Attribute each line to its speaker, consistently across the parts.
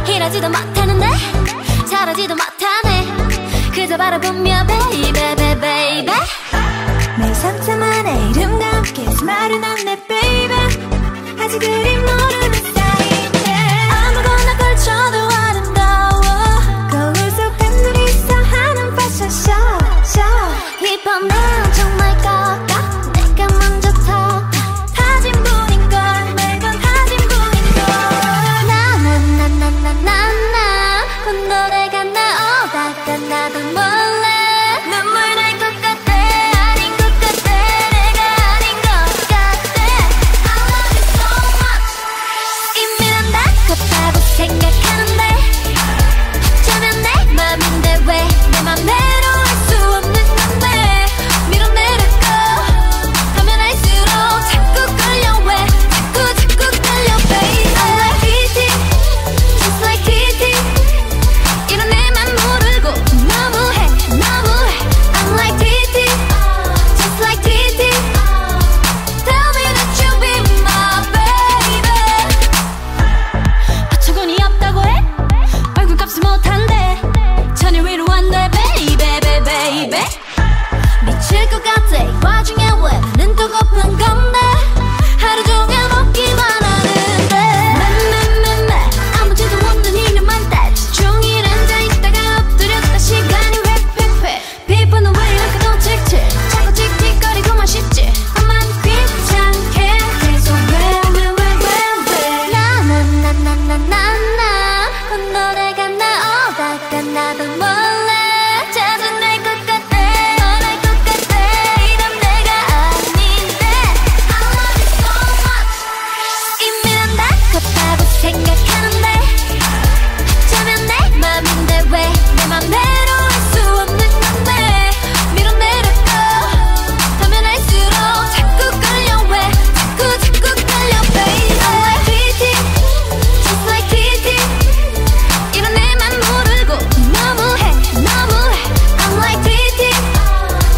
Speaker 1: 이러지도 못하는데 저러지도 못하네. 그저 바라보며 baby baby
Speaker 2: 매일 상처만의 이름과 함께 스마일은 안내 baby. 아직 그리 모르는 사이인데 아무거나 걸쳐도 아름다워. 거울 속 팬들이 있어하는 패션쇼
Speaker 1: 이번엔 정말 걸까 내가 먼저 더
Speaker 2: 하진 분인걸 매번 하진 분인걸.
Speaker 1: 나나나나나나 그 노래가 나오다가 나도 몰래 눈물 날 것 같아. 아닌 것 같아. 내가 아닌 것 같아. I love you so much. 이미 난 다 컸다고 생각하는데 저면 내 맘인데 왜 내 맘대로 할 수 없는 건데. 밀어내려고 하면 할수록 자꾸 끌려. 왜 자꾸 끌려 baby. I like TT just like TT. 이런 내맘 모르고 너무해 I'm like TT just like TT. Tell me that you be my baby. 어처구니 없다고 해? 얼굴값을 못한대. 천일 위로 안돼 baby baby. 미칠 것 같아 이 와중에 왜 눈도 고픈 건데. 하루 종일 먹기만 하는데 매 아무지도 없는 이름만 따지. 종일 앉아있다가 엎드렸다 시간이 휙휙휙. 피부는 왜 이렇게 더 칙칙. 자꾸 틱틱거리고만 싶지. 나만 귀찮게 계속 왜 나나나나나나 그 노래가 나오다가 나도 몰래 찾아낼 것 같아. 너랄 것 같아. 이런 내가 아닌데 I love you so much. 이미 난 다 컸다고 생각하는데 저면 내 맘인데 왜 내 맘대로 할 수 없는 건데. 밀어내려고 하면 할수록 자꾸 끌려. 왜 자꾸 끌려 baby. I like TT just like TT. 이런 내맘 모르고 너무해 I'm like TT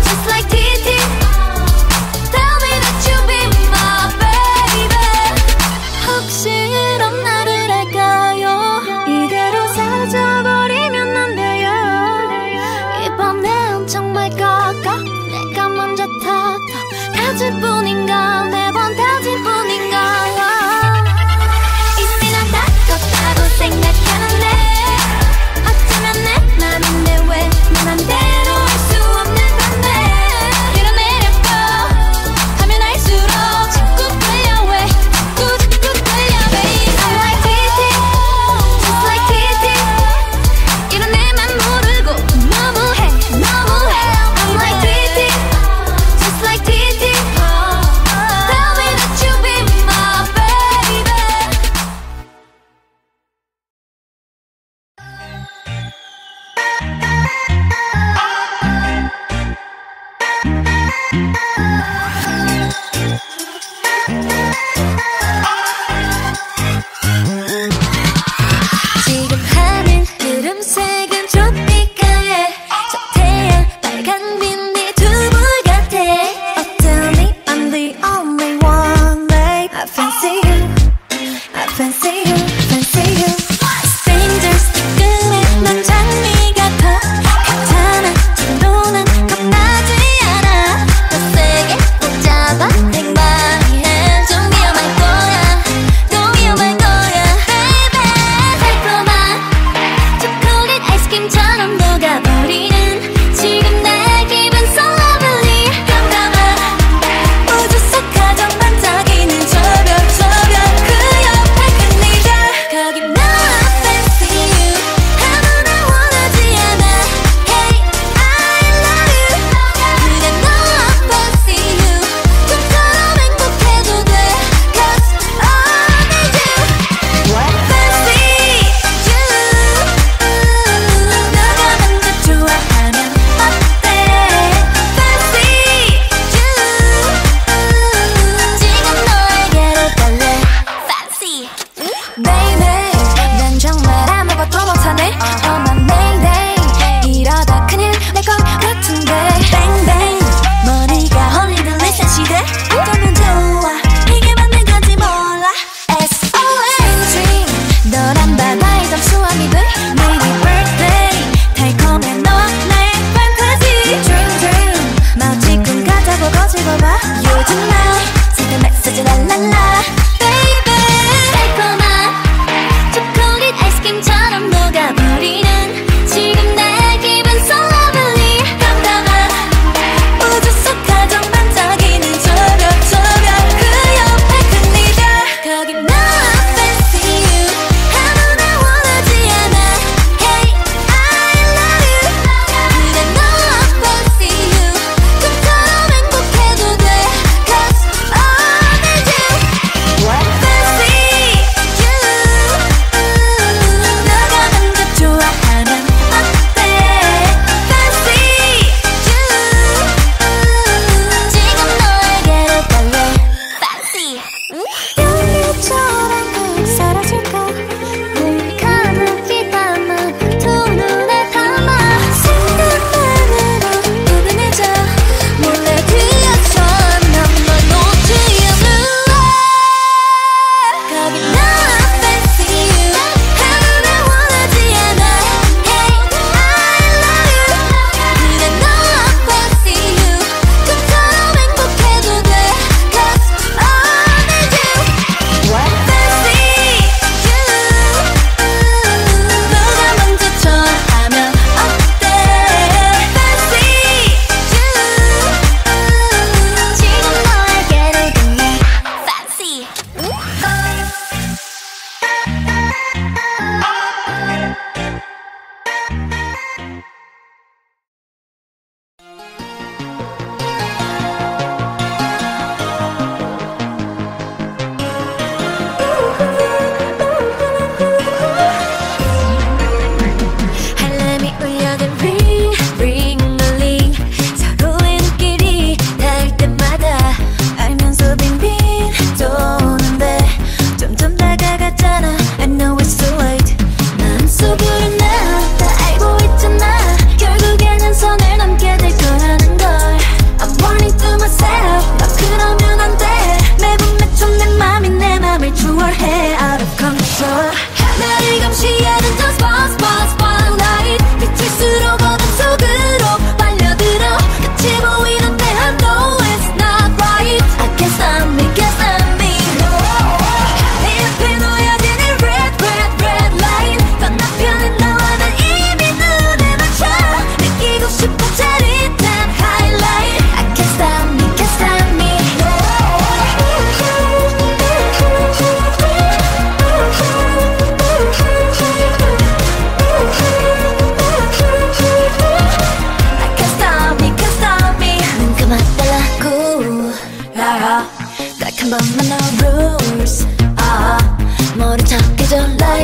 Speaker 1: just like TT. Tell me that you be my baby.
Speaker 2: 혹시 이런 나를 알까요? 이대로 사라져버리면 안 돼요.
Speaker 1: 이번엔 정말 걸까 내가 먼저 더 다질 뿐인가. 매번 다질 뿐인가. 이미 난 다 컸다고 생각하는데 어쩌면 내 맘인데 왜 내 맘대로 할 수 없는 건데. 밀어내려고 하면 할수록 자꾸 끌려. 왜 자꾸 끌려 baby. I like TT just like TT. 이런 내맘 모르고 너무해 I'm like TT just like TT. Tell me that you be my baby. 지금 하늘 구름색은 트로피카에 저 태양 빨간 빛이 두불 같아.
Speaker 2: Oh tell me I'm the only one babe. I fancy you I fancy you fancy you.
Speaker 1: Strangers 뜨끈해 넌 장미 같아. 괜찮아 정도는 겁나지 않아. 더 세게 붙잡아 내 맘에 좀 위험할 거야. 또 위험할 거야 baby. 달콤한 초콜릿 아이스크림처럼 녹아버리는 지금 내 기분 so lovely. 깜깜한
Speaker 2: 우주 속 가장 반짝이는 저별 그 옆에 큰 네가
Speaker 1: 거기 너 I fancy you. 아무나 원하지 않아. Hey I love you. 그래 너 I fancy you. 좀처럼 행복해도 돼. Cause I need you. Fancy you.
Speaker 2: 너가 먼저 좋아하면 어때?
Speaker 1: Fancy you. 지금 너에게로 갈래. Fancy
Speaker 2: Baby 난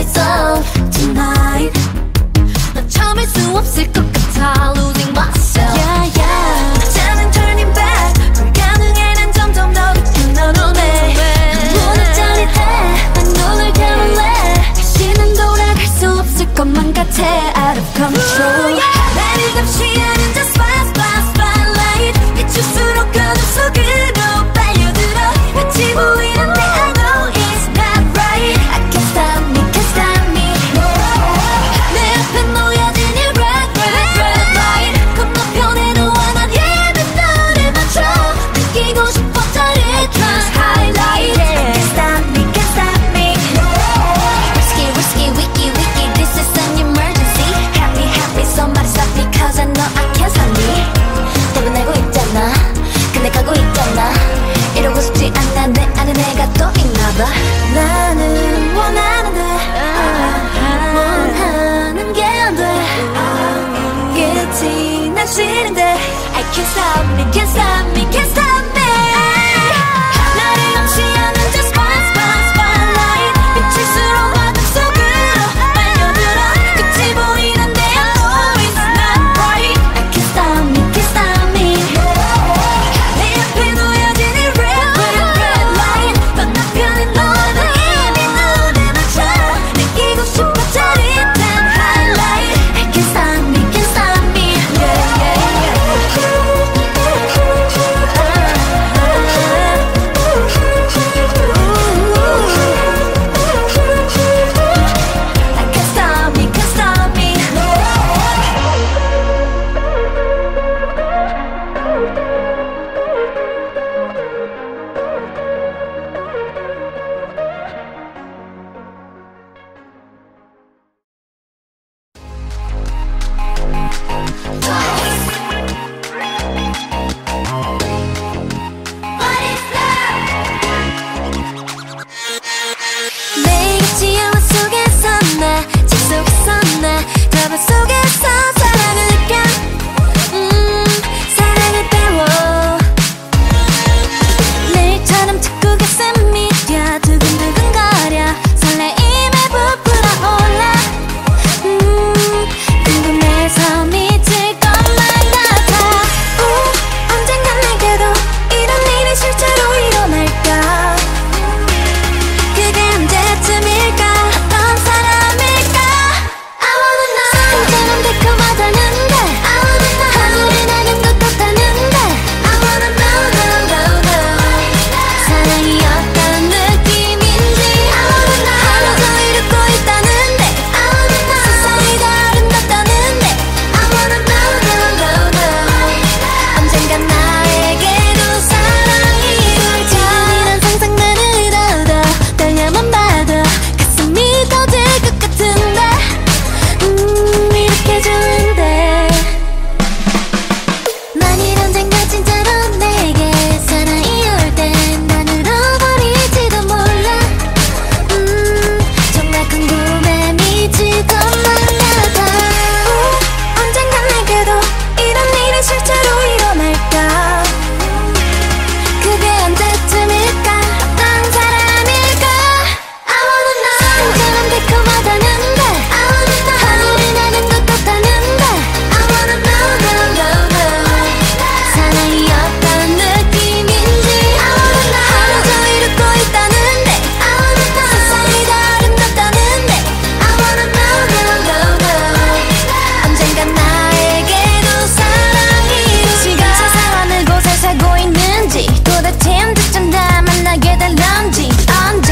Speaker 1: say so tonight. 난 참을 수 없을 것 같아 losing myself. Yeah, yeah. 이제는 turning back 불가능해. 난 점점 더 깊은 너로 내 눈을 짜릿해. 난 눈을 감을래. 다시는 돌아갈 수 없을 것만 같아 out of control. 나를 감시하는 저 spotlight 비출수록 어둠 속으로 빨려들어. 같이 보이는데 I know it's not right. I can't stop me, can't stop me. 내 앞에 놓여진 이 red light 건너편에도 원한 힘은 너를 맞춰. 느끼고 싶어 짜릿한 highlight. I can't stop me, can't stop me. Risky, wiki, this is an emergency. Happy, somebody stop me cause I know I can't stop me. 내보내고 있잖아 근데 가고 있잖아. 이러고 싶지 않다 내 안에 내가 또 있나봐. 나는 원하는데 원하는 게 안 돼. 끝이 난 싫은데 I can't stop me, can't stop me, can't stop me. 나를 감시하는 저 spotlight 비칠수록 어둠 속으로 빨려들어. 끝이 보이는데 I know it's not right. I can't stop me, can't stop me. 내 앞에 놓여진 이 red light 건너편에 너는 이미 눈에 맞춰. 느끼고 싶어 짜릿한 highlight. I can't stop me, can't stop me. I can't stop me, can't stop me. 매일같이 영화 속에서 나 집 속에서 나 드라마 속에서 사랑을 느껴. 사랑을 배워. 내일처럼 자꾸 가슴이 뛰어 두근두근거려. 설레임에 부풀어 올라. 궁금해서 미칠 것만 같아. 언젠간 내게도 이런 일이 실제로 일어날까. 그게 언제쯤일까. 어떤 사람일까. I wanna know. 상처럼 달콤하다는데 I wanna know. 하늘이 나는 것 같다는데 I wanna know. 사랑이 어떤 느낌인지 I wanna know. 하루 종일 웃고 있다는데 I wanna know. 세상이 다 아름답다는데 I wanna know. 언젠간 나에게도 사랑이 올지. 이런 상상만으로도 떨려만 봐도 가슴이 터질 것 같은데 이렇게 좋은데. 만일 언젠가 진짜로 내게 사랑이 올 땐 난 울어버릴지도 몰라. 정말 궁금해 미칠 것만 같아. 언젠가 내게도 이런 일이 실제로 일어날까. 그게 언제쯤일까. 어떤 사람일까. I wanna know. 상처럼 달콤하다는데 I wanna know. 하늘이 나는 것 같다는데 I wanna know. 사랑이 어떤 느낌인지 I wanna know. 하루 종일 웃고 있다는데 I wanna know. 세상이 다 아름답다는데 I wanna know. 언젠간 나에게도 사랑이 올지. 지금 세상 어느 곳에 살고 있는지 도대체 언제쯤 다 만나게 될런지. 언제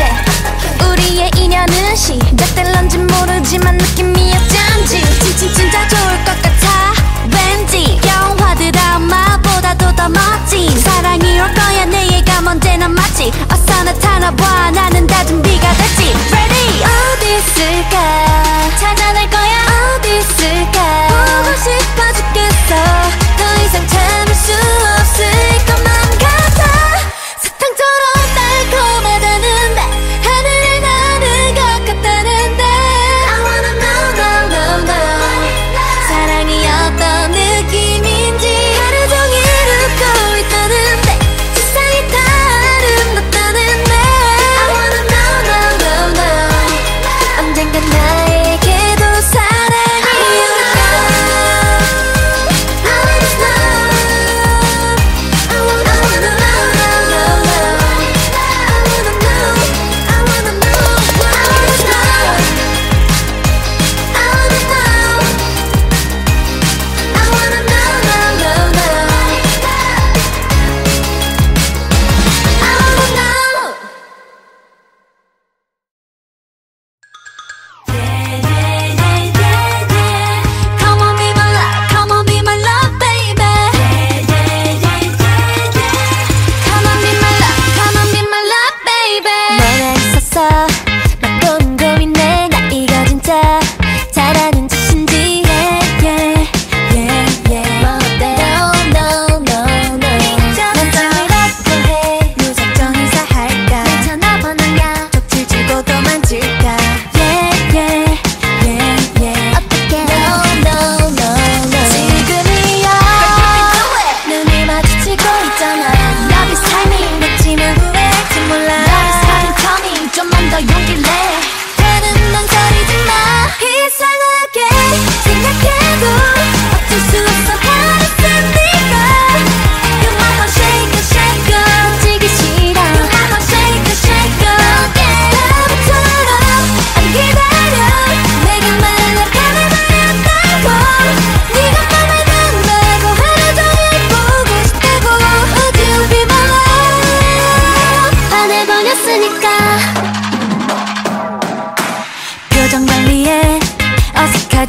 Speaker 1: 우리의 인연은 시작될런지 모르지만 느낌이 어쩐지 진짜 좋을 것 같아. 왠지 영화 드라마보다도 더 멋진 사랑이 올 거야. 내가 언제나 맞지. 어서 나타나봐. 나는 다 준비가 됐지. Ready. 어디 있을까. 찾아낼 거야. 어디 있을까. 보고 싶어 죽겠어. 더 이상 참을 수 없을 것만 같아. 사탕처럼 달콤하다는데 하늘을 나는 것 같다는데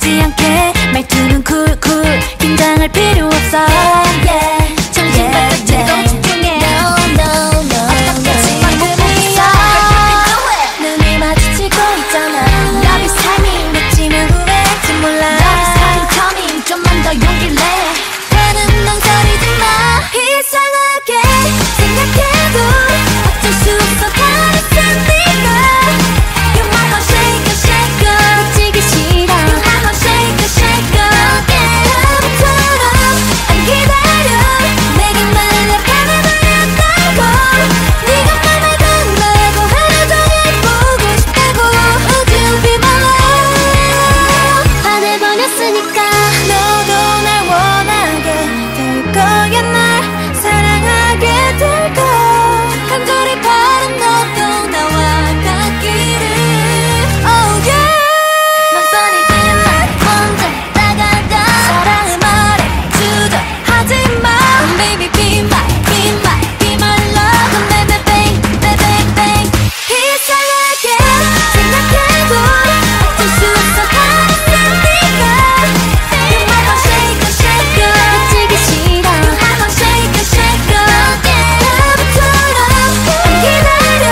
Speaker 2: 당황하지 않게 말투는 쿨쿨 긴장할 필요 없어 yeah. 정신 바짝 차리고 집중해 No no no 어떻게 방금이야 눈이 마주치고 있잖아 Love is timing 놓치면 후회할지 몰라 Love is timing coming 좀만 더 용기를 내 나는 망설이지 마 이상하게 생각해도 어쩔 수 없어 가르친 네가 You my heart shake it shake it 놓치기 싫어 You my heart shake it shake it 다음처럼 안 기다려 내게 말해 변해버렸다고 네가 맘에 든다고 하루 종일 보고 싶다고 Would you be my love 반해버렸으니까 너도 날 원하게 될 거야 날 사랑하게 될 거야 간절히 바란 너도 나와 같기를 Oh yeah 망설이지 마 먼저 다가가 사랑을 말해주죠 하지마 Baby be my love Baby bang baby bang 이상하게 생각해도 어쩔 수 없어 가르친 네가 You my heart shake it shake it 놓치기 싫어 You my heart shake it shake it 다음처럼 안 기다려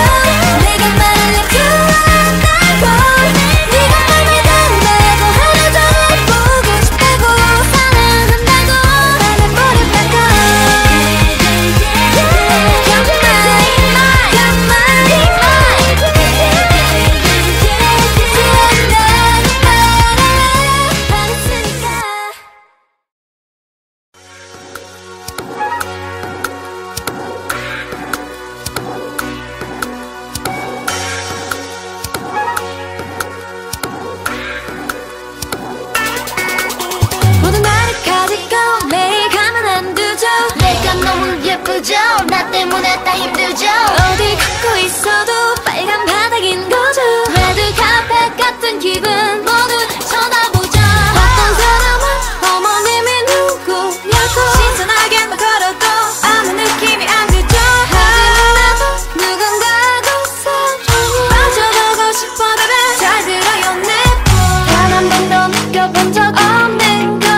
Speaker 2: 내게 말해 좋아한다고 네가 맘에 든다고 하루 종일 보고 싶다고 사랑한다고 말해버렸다고 You're mine 모든 나를 가지고 매일 가만 안 두죠
Speaker 1: 내가 너무 예쁘죠 나 때문에 다 힘들죠
Speaker 2: 어디 걷고 있어도 빨간 바닥인 거죠
Speaker 1: 레드 카펫 같은 기분 모두 쳐다보죠
Speaker 2: 어떤 사람은 어머님이 누구냐고 신선하게만 걸어도 아무 느낌이 안 들죠 하지만 나도 누군가하고서 빠져보고 싶어 baby 잘 들어요 단 한 번도 느껴본 적 없는 걸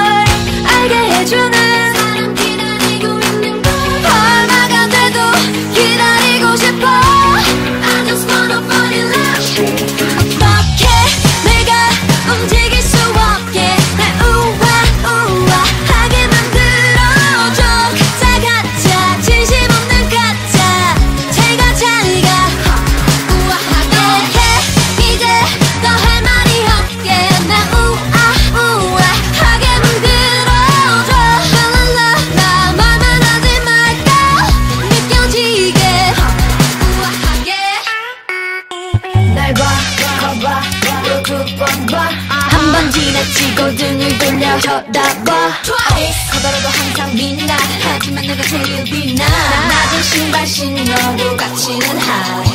Speaker 2: 알게 해주는
Speaker 1: 사람 기다리고 있는 걸
Speaker 2: 얼마가 돼도 기다리고 싶어
Speaker 1: I just wanna fall in love
Speaker 2: 어떻게 내가 움직일 수 없게 날 우아우아하게 만들어줘 가짜 진심 없는 가짜 제가 잘가 우아하게 해 이제 더 할 말이 없게 날 우아우아하게 만들어줘 랄랄라 나 말만 하지 말까 느껴지게 우아하게
Speaker 1: 날 봐, 봐봐, 또 두 번 봐.
Speaker 2: 한 번 지나치고 등을 돌려 쳐다봐 커다라도 항상 빛나 하지만 내가 제일 빛나 낮은 신발 신어도 가치는 high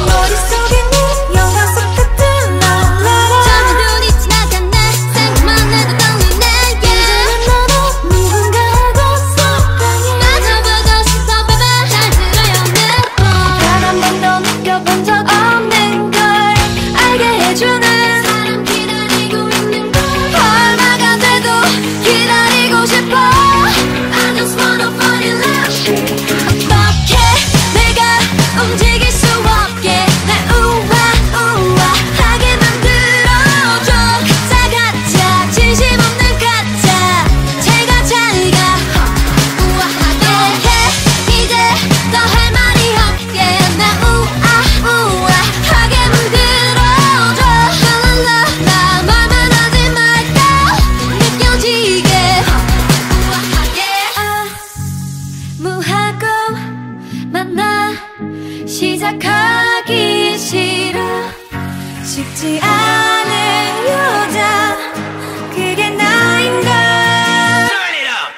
Speaker 2: 머릿속에 네 영화 속 같은 랄라라
Speaker 1: 처음에 눈이 지나갔네 생각만 해도 떨리네
Speaker 2: 이제는 너도 누군가하고서 땅에
Speaker 1: 빠져보고 싶어 baby 잘 들어요 내맘
Speaker 2: 단 한 번도 느껴본 적 없는 걸 알게 해주는
Speaker 1: 사람 기다리고 있는 걸
Speaker 2: 얼마가 돼도 기다리고 싶어
Speaker 1: I just wanna fall in love
Speaker 2: 어떻게 내가 움직일 수 없게 날 우아우아하게 만들어줘 가짜 진심 없는 가짜 제가 잘가 우아하게 해 이제 더 할 말이 없게 날 우아우아하게 만들어줘 랄랄라 나 말만 하지 말까 느껴지게 우아하게 무하고 만나 시작하기 싫어 쉽지 않은 여자 그게 나인가
Speaker 3: Turn it up.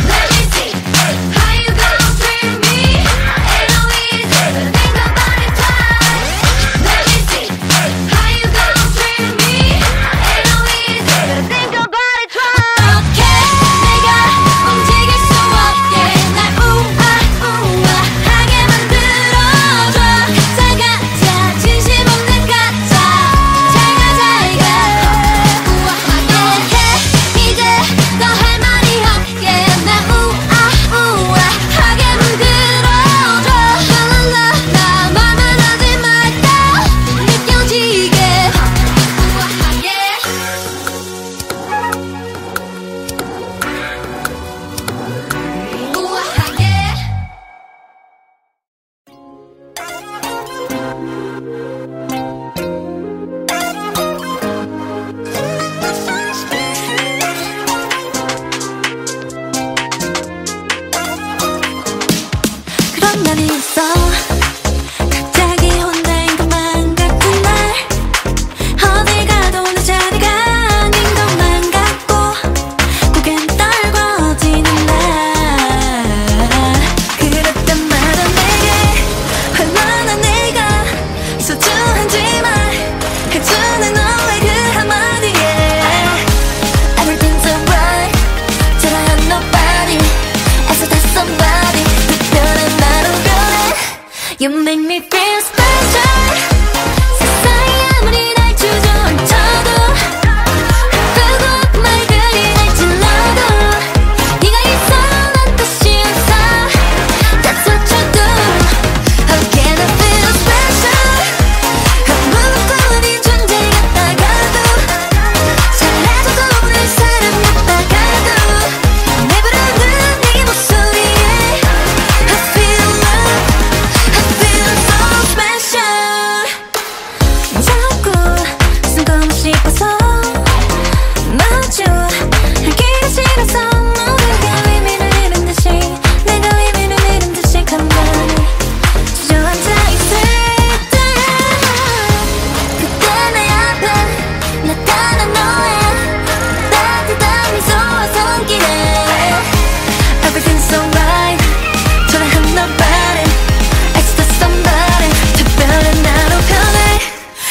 Speaker 1: Let me see how you gon' treat me ain't no easy but think about it twice Let me see how you gon' treat me ain't no easy but think about it twice
Speaker 2: 어떻게 내가 움직일 수 없게 날 우아우아하게 만들어줘 가짜 가짜 진심 없는 가짜 제가 잘가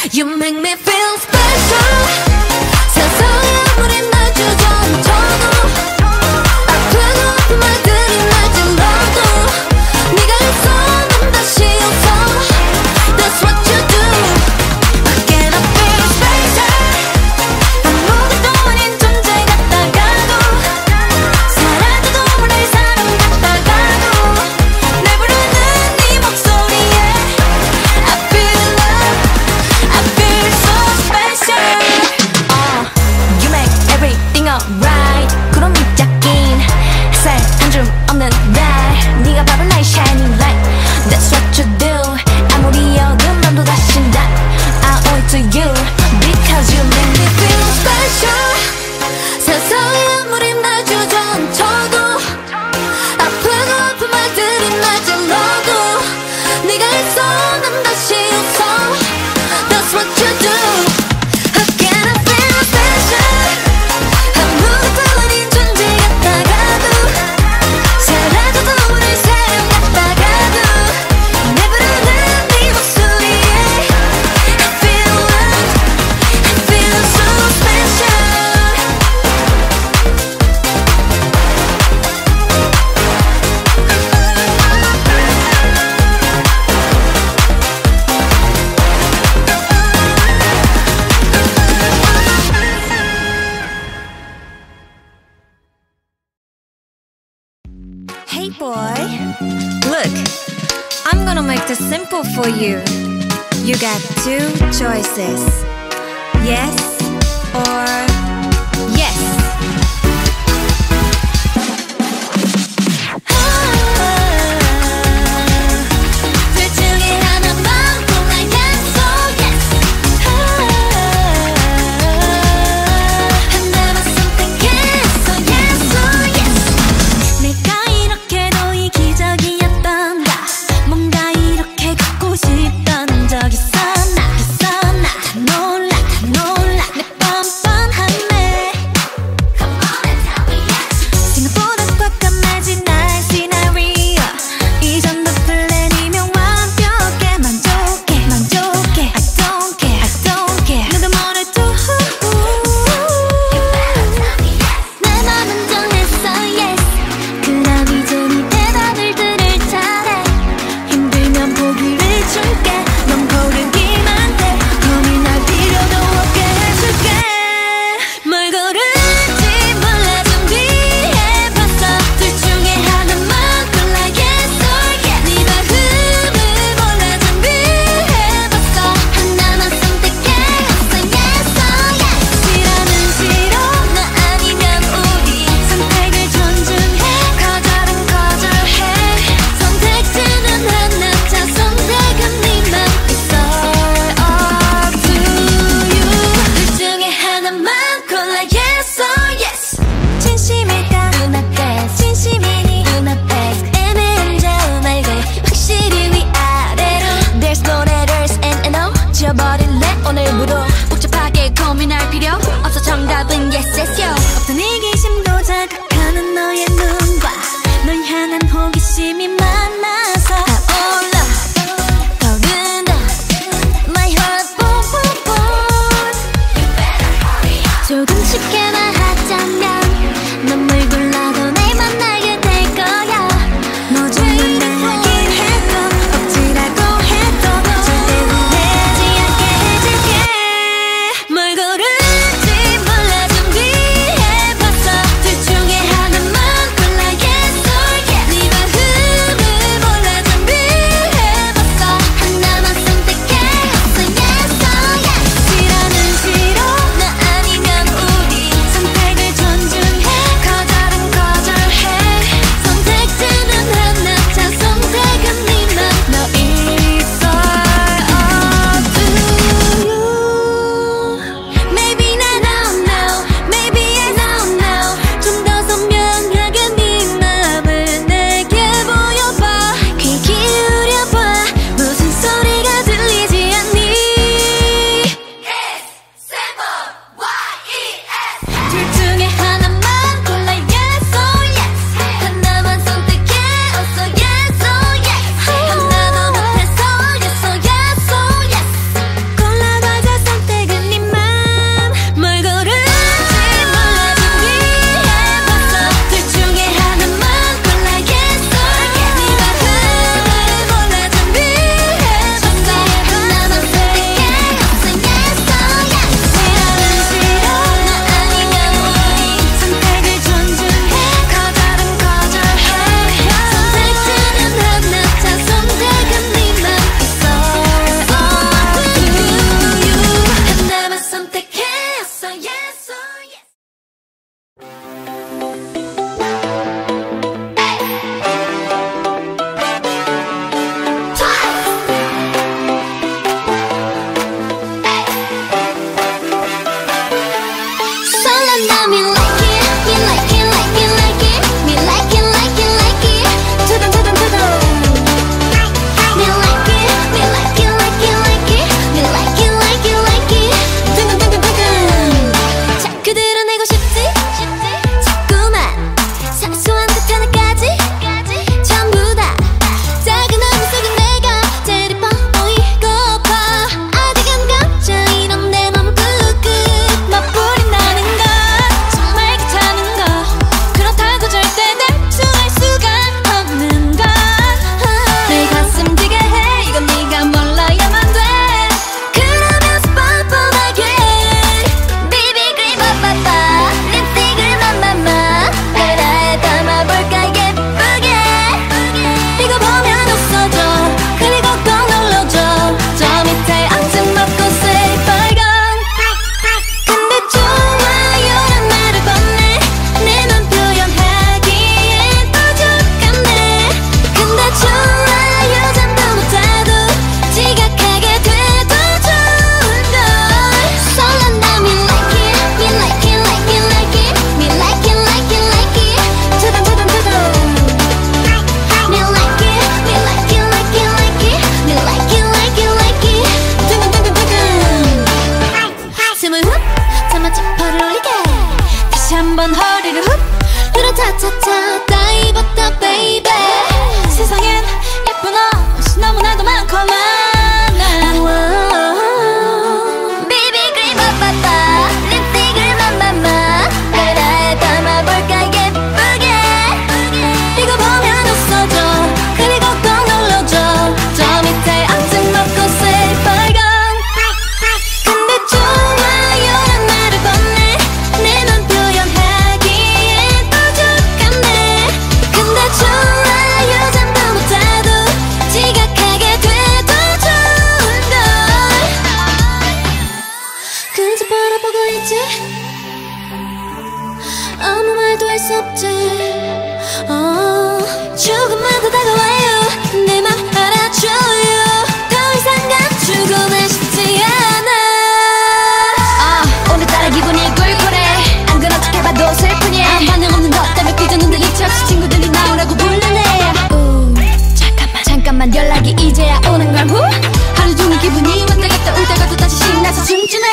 Speaker 2: You make me feel special. 세상에 아무리 날 주저앉혀도 아프고 아픈 말들이 날 찔러도 네가 있어 난 다시 웃어. That's what you do. Again I feel special. 아무것도 아닌 존재 같다가도 사라져도 모를 사람 같다가도 날 부르는 네 목소리에 I feel love. I feel so special. You make everything alright. 구름 밑잡긴 햇살 한 줌 없는 날 네가 바로 나의 shining light. That's what you do. 아무리 어두운 밤도 다시 난 I owe it to you because you make me feel special. 세상에 아무리 날 주저앉혀도 아프고 아픈 말들이 날 찔러도 네가 있어 난 다시 웃어. That's what you do. Again I feel special. 아무것도 아닌 존재 같다가도 사라져도 모를 사람 같다가도 날 부르는 네 목소리에 I feel love. I feel so special. Hey boy, look, I'm gonna make this simple for you. You got two choices, yes or yes. 둘 중에 하나만 골라 yes or yes. 하나만 선택했어 yes or yes. 내가 이렇게도 이기적이었던가 뭔가 이렇게 걷고 싶던 적 있었나 다 놀라 내 뻔뻔한 차차차 다 입었다 baby. 세상엔 예쁜 옷이 너무나도 많고 많아.
Speaker 1: 비비크림 빠빠빠 립스틱을 맘맘마 베라에 담아볼까 예쁘게.
Speaker 2: 이거 보면 웃어줘. 그리고 꼭 눌러줘. 저 밑에 앙증 먹고 say 빨간. 근데 좋아요란 말을 건네. 내 맘 표현하기엔 부족하네. 근데 좋아요 잠도 못해도 지각하게 돼도 좋은걸. 그저 바라보고 있지. 아무 말도 할 수 없지. 조금만 더 다가와요. 내 맘 알아줘요. 더 이상 감추고는 싶지 않아. 오늘따라 기분이 꿀꿀해. 안 그런 척 해봐도 슬프니. 반응 없는 것 때문에 삐져눈 들리쳐. 친구들이 나오라고 불러내. 잠깐만 연락이 이제야 오는 걸. 하루 종일 기분이 왔다 갔다 울다가 또 다시 신나서 춤추네.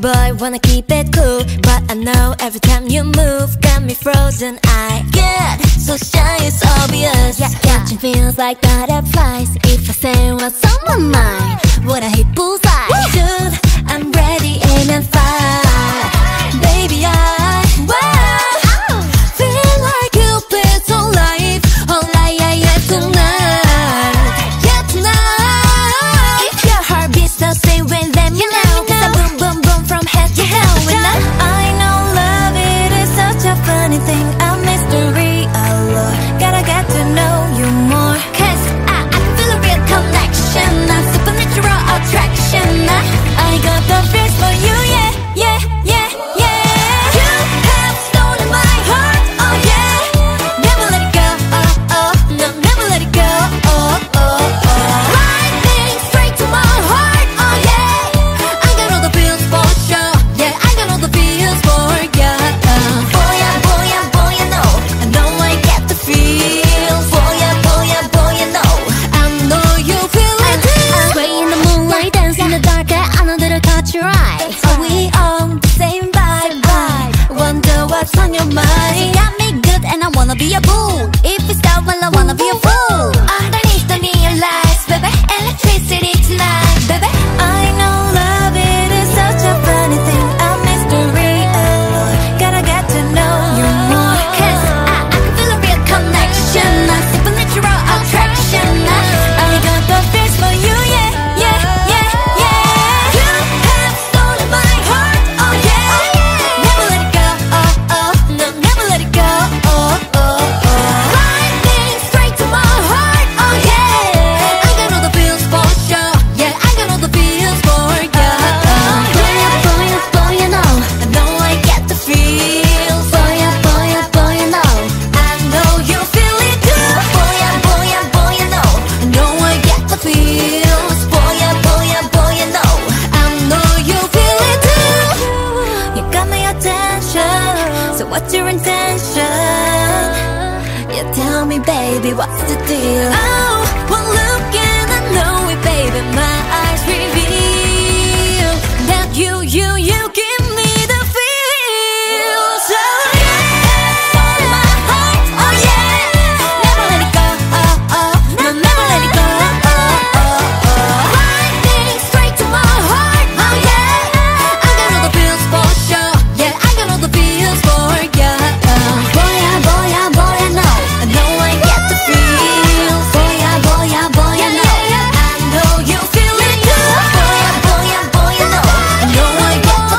Speaker 2: Boy, wanna keep it cool, but I know every time you move, got me frozen. I get so shy, it's obvious. Catching feels like butterflies. If I say what's on my mind, would I hit bullseye? Dude, I'm ready, aim and fire. Baby, I feel like Cupid's alive, yeah, tonight, yeah, tonight. If your heart beats so say when let me know, 'cause I boom boom boom from head to hell with that. I know love, it is such a funny thing, a mystery, oh Lord, gotta get to know you more. 'Cause I can feel a real connection, a supernatural attraction. I got the feels for you, yeah, yeah, yeah, yeah. You have stolen my heart, oh yeah. Never let it go, oh, oh, no, never let it go, oh, oh, oh. Lightning straight to my heart, oh yeah. I got all the feels for sure, yeah, I got all the feels for ya. Boy, I know, I know I get the feels. Boy, I know, I know you feel it too. Sway in the moonlight, dance in the dark, I know that I caught your eye. Are we on the same vibe? Wonder what's on your mind. You got me good and I wanna be a fool. If it's that well, I wanna be a fool. Underneath the neon lights, baby, electricity tonight, baby. I know love, it is such a funny thing, a mystery, oh Lord, gotta get to know you more. 'Cause I can feel a real connection, a supernatural attraction. I got the feels for you, yeah, yeah, yeah, yeah. You have stolen my heart, oh yeah. Never let it go, oh, oh, no, never let it go, oh, oh, oh. Lightning straight to my heart, oh yeah. I got all the feels for sure, yeah, I got all the feels for ya. Boy, I know, I know I get the feels. Boy, I know, I know you feel it too. Boy, I know, I know I get the feels. Boy, I know, I know you feel it too. You got my attention, so what's your intention? Yeah, tell me baby, what's the deal? Oh, one look and I know it baby, my eyes reveal that you give me the feels. Oh yeah, my heart, oh yeah. Never let it go, oh, oh, no, never let it go, oh, oh, oh. Lightning straight to my heart, oh yeah. I got all the feels for sure, yeah, I got all the feels for ya. Boy, I know I get the feels. Boy, I know, I know you feel it too. Boy, I know, I know I get the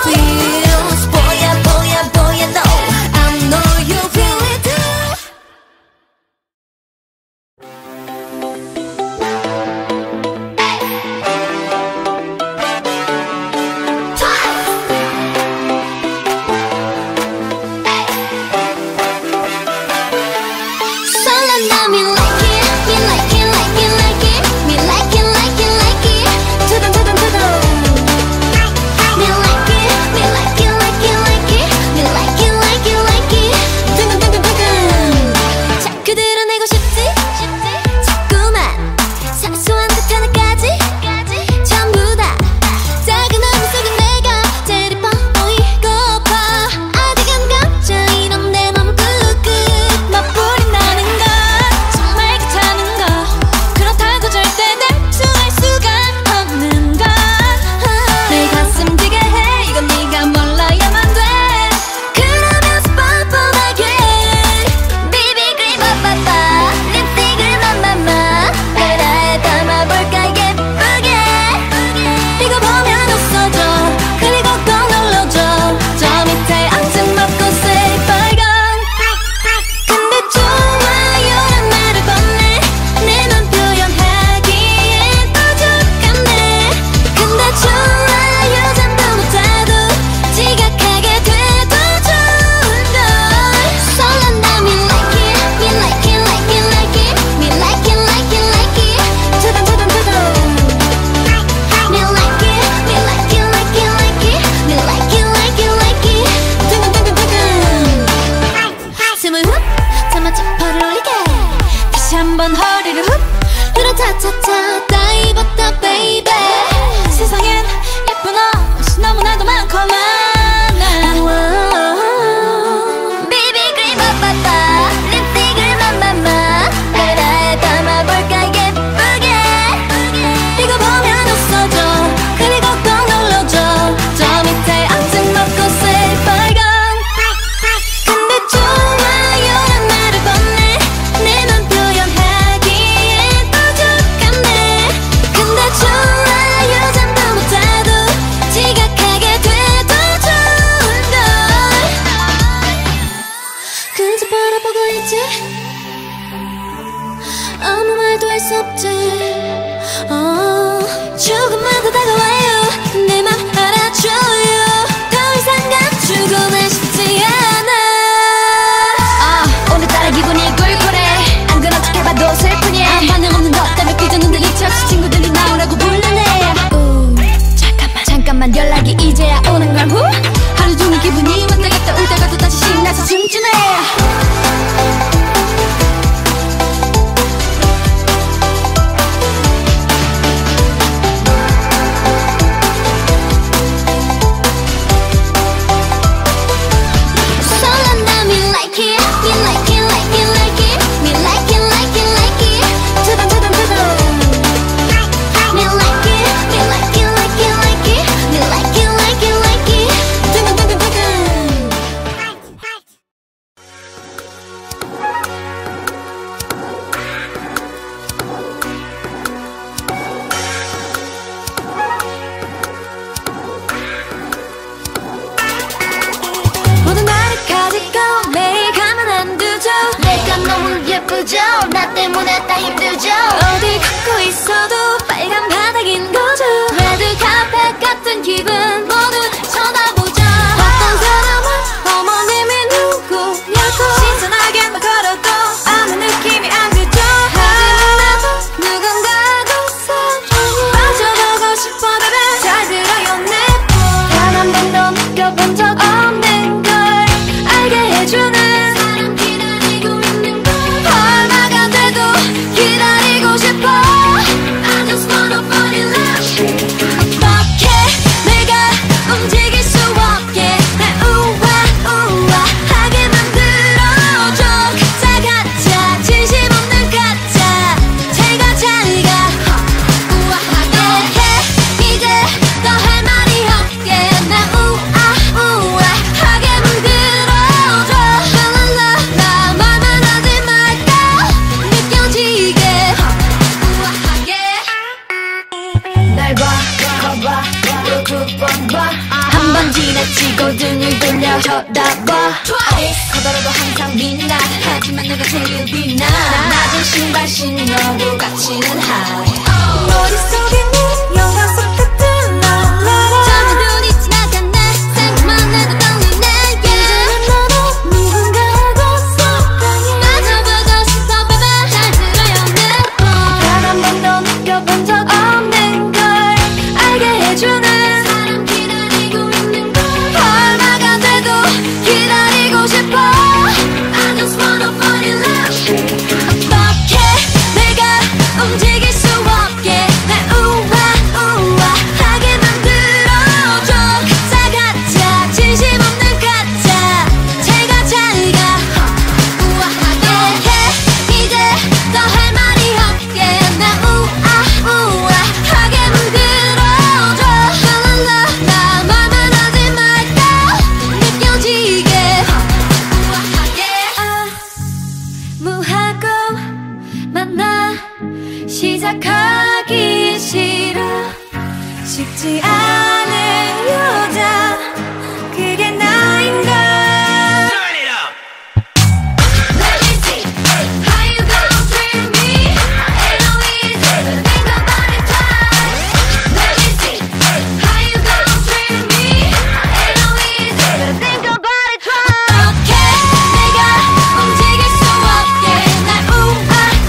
Speaker 1: 차차차 다 입었다 baby.
Speaker 2: 세상엔 예쁜 옷이 너무나도 많고 많아.
Speaker 1: 비비크림 빠빠빠 립스틱을 맘맘마 베라에 담아볼까 예쁘게.
Speaker 2: 이거 보면 웃어줘. 그리고 꼭 눌러줘. 저 밑에 앙증 먹고 새빨간.
Speaker 1: 근데 좋아요란 말을 건네. 내 맘 표현하기엔 부족하네. 근데 좋아요 잠도 못하도 지각하게 돼도 좋은걸. 그저 바라보고 있지. 아무 말도 할 수 없지. 조금만 더 다가와요. 내 맘 알아줘요. 더 이상 감추고는 싶지 않아.
Speaker 2: 오늘따라 기분이 꿀꿀해. 안 그런 척 해봐도 슬프니. 반응 없는 것 때문에 삐졌는데 리처치 친구들이 나오라고 불러내. 잠깐만 연락이 이제야 오는 걸. 후 하루 종일 기분이 왔다 갔다 울다가 또 다시 신나서 춤추네.
Speaker 1: 설렌다 me like it, me like it, like it, like it, me like it, like it, like it. 두근 두근 두근. Me like it, me like it, like it, like it, me like it, like it, like it. 두근 두근 두근.
Speaker 2: 모든 나를 가지고 매일 가만 안 두죠.
Speaker 1: 내가 너무 예쁘죠? 나 때문에 다 힘들죠?
Speaker 2: 어디 걷고 있어도 빨간 바닥인 거죠.
Speaker 1: 레드 카펫 같은 기분 모두 쳐다보자.
Speaker 2: 어떤 사람은 어머님이 누구냐고 신선하게만 걸어도 아무 느낌이 안 들죠. 하지만 나도 누군가하고 사랑에 빠져보고 싶어. baby. 잘 들어요 내 단 한 번도 느껴본 적 없는 걸 알게 해주는
Speaker 1: 사람 기다리고 있는 걸
Speaker 2: 얼마가 돼도 기다리고 싶어.
Speaker 1: I just wanna fall in love.
Speaker 2: 어떻게 내가 움직일 수 없게 날 우아우아하게 만들어줘. 가짜 가짜 진심 없는 가짜 제가 잘가 우아하게 해. 이제 더 할 말이 없게 날 우아우아하게 만들어줘. 랄랄라 말만 하지 말고 느껴지게 우아하게. 날 봐, 봐봐, 또 두 번 봐. 한 번 지나치고 등을 돌려 쳐다봐. 커다라도 항상 빛나. 하지만 내가 제일 빛나. 낮은 신발 신어도 가치는 high. 머릿속에 네 영화 속 같은 랄라라.
Speaker 1: 처음에 눈이 지나갔네. 생각만 해도 떨리네.
Speaker 2: 이제는 너도 누군가하고 사랑해.
Speaker 1: 빠져보고 싶어 baby. 잘 들어요 내 말.
Speaker 2: 단 한 번도 느껴본 적 없는 걸 알게 해주는
Speaker 1: 사람 기다리고 있는 걸
Speaker 2: 얼마가 돼도 기다리고 싶어.
Speaker 1: I just wanna fall in love.
Speaker 2: 어떻게 내가 움직일 수 없게 날 우아우아하게 만들어줘. 가짜 가짜 진심 없는 가짜 제가 잘가 우아하게 해. 이제 더 할 말이 없게 날 우아우아하게 만들어줘. 랄랄라 말만 하지 말고 느껴지게 우아하게. 무하고 만나 시작하기 싫어. 쉽지 않은 여자 그게 나인가.
Speaker 3: Turn it up.
Speaker 1: Let me see how you gon' treat me. Ain't no easy, but think about it twice. Let me see how you gon' treat me. Ain't no easy, but think about it twice.
Speaker 2: 어떻게 내가 움직일 수 없게 날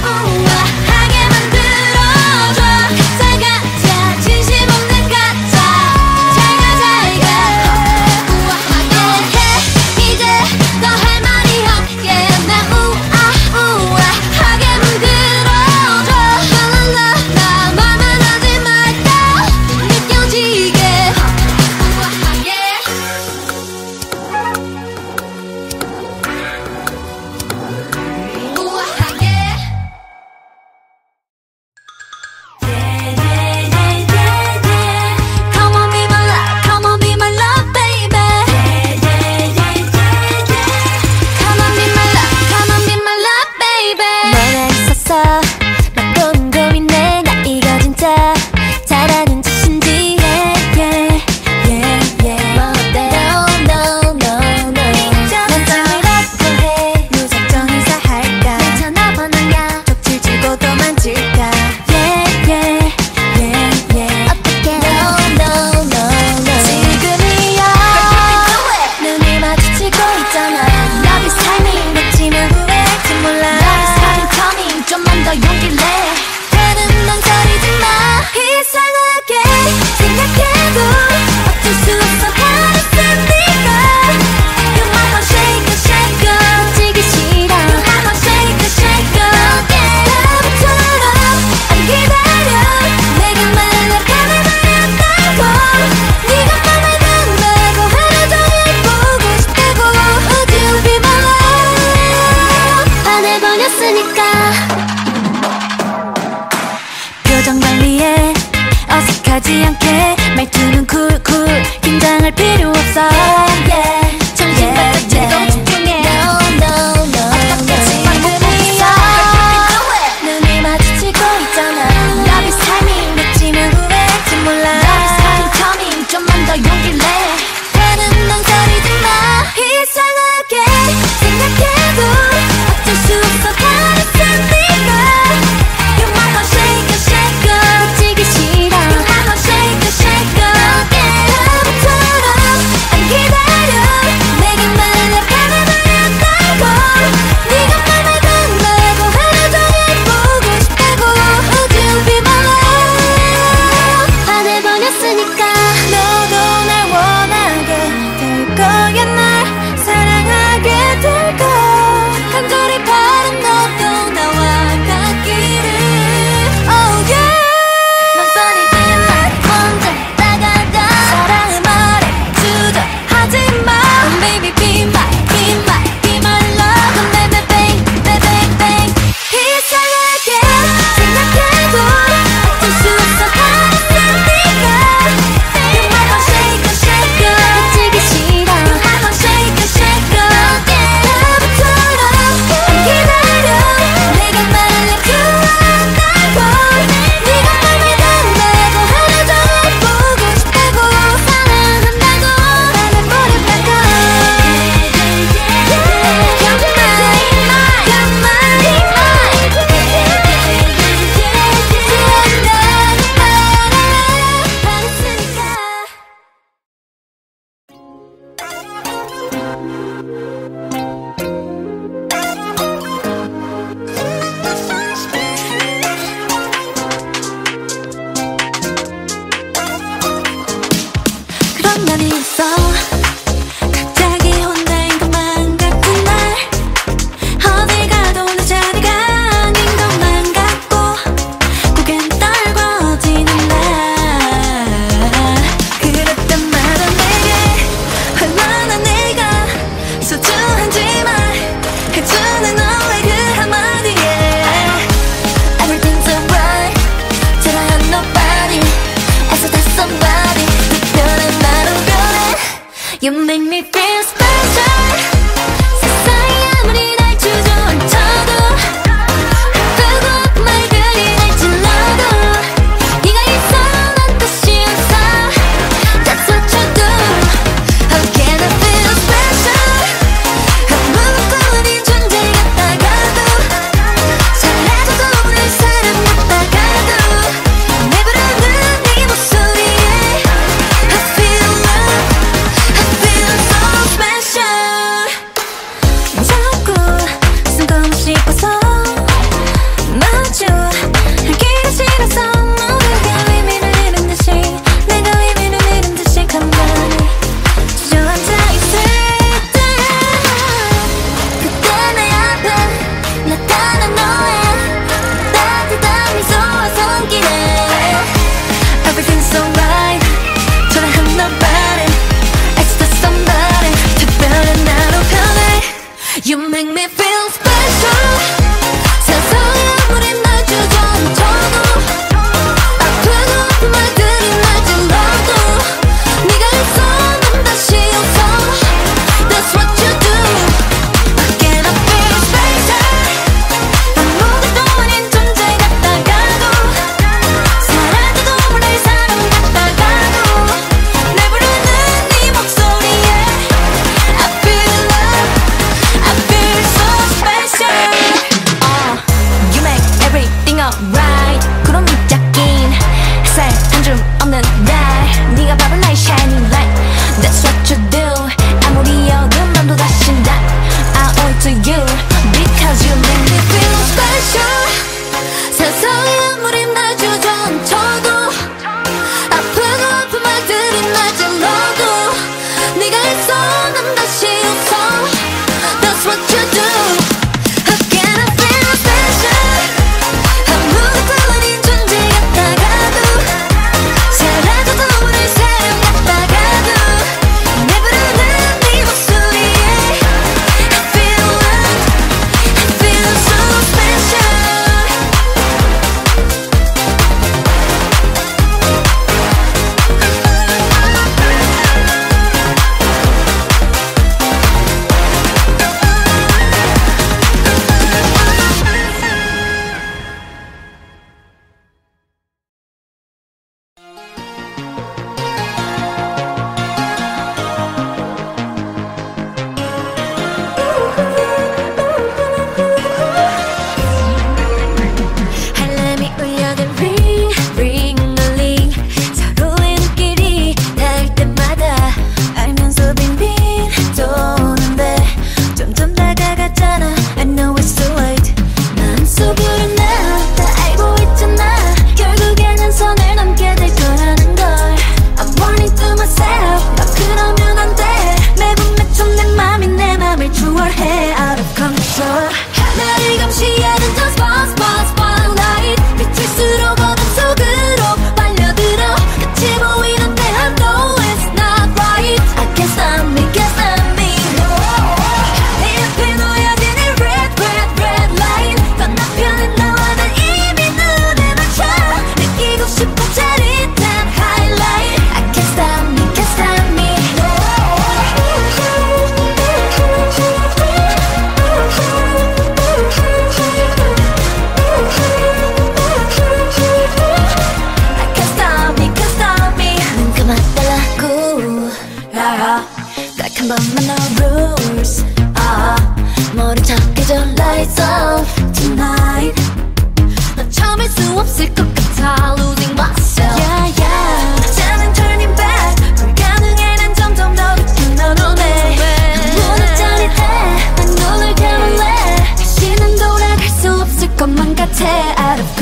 Speaker 2: 우아우아하게 만들어줘. 가짜 가짜 진심 없는 가짜 있을까? 표정 관리에 어색하지 않게 말투는 쿨쿨 긴장할 필요 없어 yeah. 정신 바짝 차리고 집중해 No no no 어떻게 방금이야 눈이 마주치고 있잖아 Love is timing 놓치면 후회할지 몰라 Love is coming coming 좀만 더 용기를 내 더는 망설이지 마 이상하게 생각해도 어쩔 수 없어 가르친 네가 You my heart shake it shake it 놓치기 싫어 You my heart shake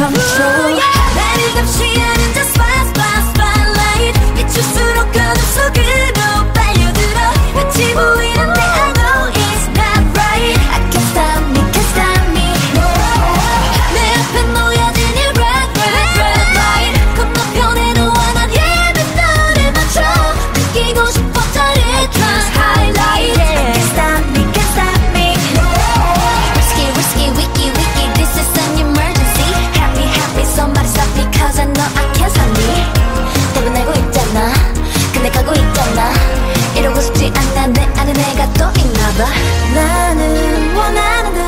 Speaker 2: control. 나를 감시하는 저 spotlight. 비출수록 어둠 속으로 빨려들어. 끝이 보이는데 I know it's not right. I can't stop me, can't stop me. 내 앞에 놓여진 이 red light. 건너편에도 원한 힘은 너를 맞춰. 느끼고 싶어 짜릿한 highlight. I can't stop me, can't stop me. Risky, wiki, this is an emergency. Happy, somebody stop me cause I know I can't stop me. 대변하고 있잖아, 근데 가고 있잖아. 이러고 싶지 않다 내 안에 내가 또 있나봐. 나는 원하는데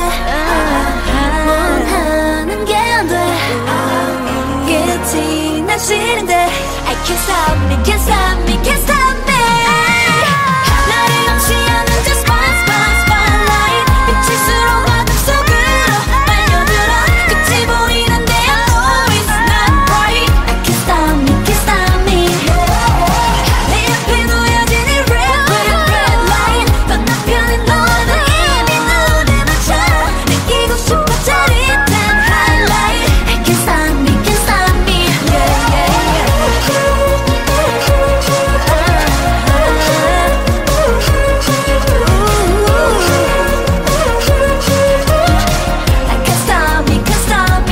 Speaker 2: 원하는 게 안 돼. 끝이 난 싫은데 I can't stop me, can't stop me, can't stop me. 나를 감시하는 저 spotlight. 비칠수록 어둠 속으로 빨려들어. 끝이 보이는데 I know it's not right. I can't stop me, can't stop me. 내 앞에 놓여진 이 red light. 건너편에 너는 이미 눈에 맞춰. 느끼고 싶어 짜릿한 highlight. I can't stop me, can't stop me. I can't stop me, can't stop me.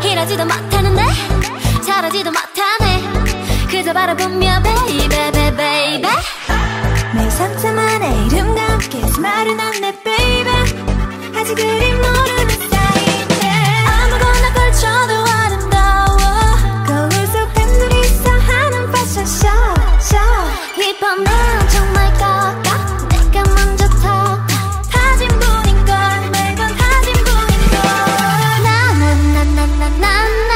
Speaker 2: 이러지도 못하는데 잘하지도 못하네. 그저 바라보며 baby. 내 상처만의 이름과 함께 스마일은 안내 baby. 아직 그림 모르는 사이인데 아무거나 걸쳐도 아름다워. 거울 속 팬들이 있어 하는 패션쇼. 이번엔 정말 꺾어. 내가 먼저 터 타진 분인걸. 매번 타진 분인걸. 나나나나나나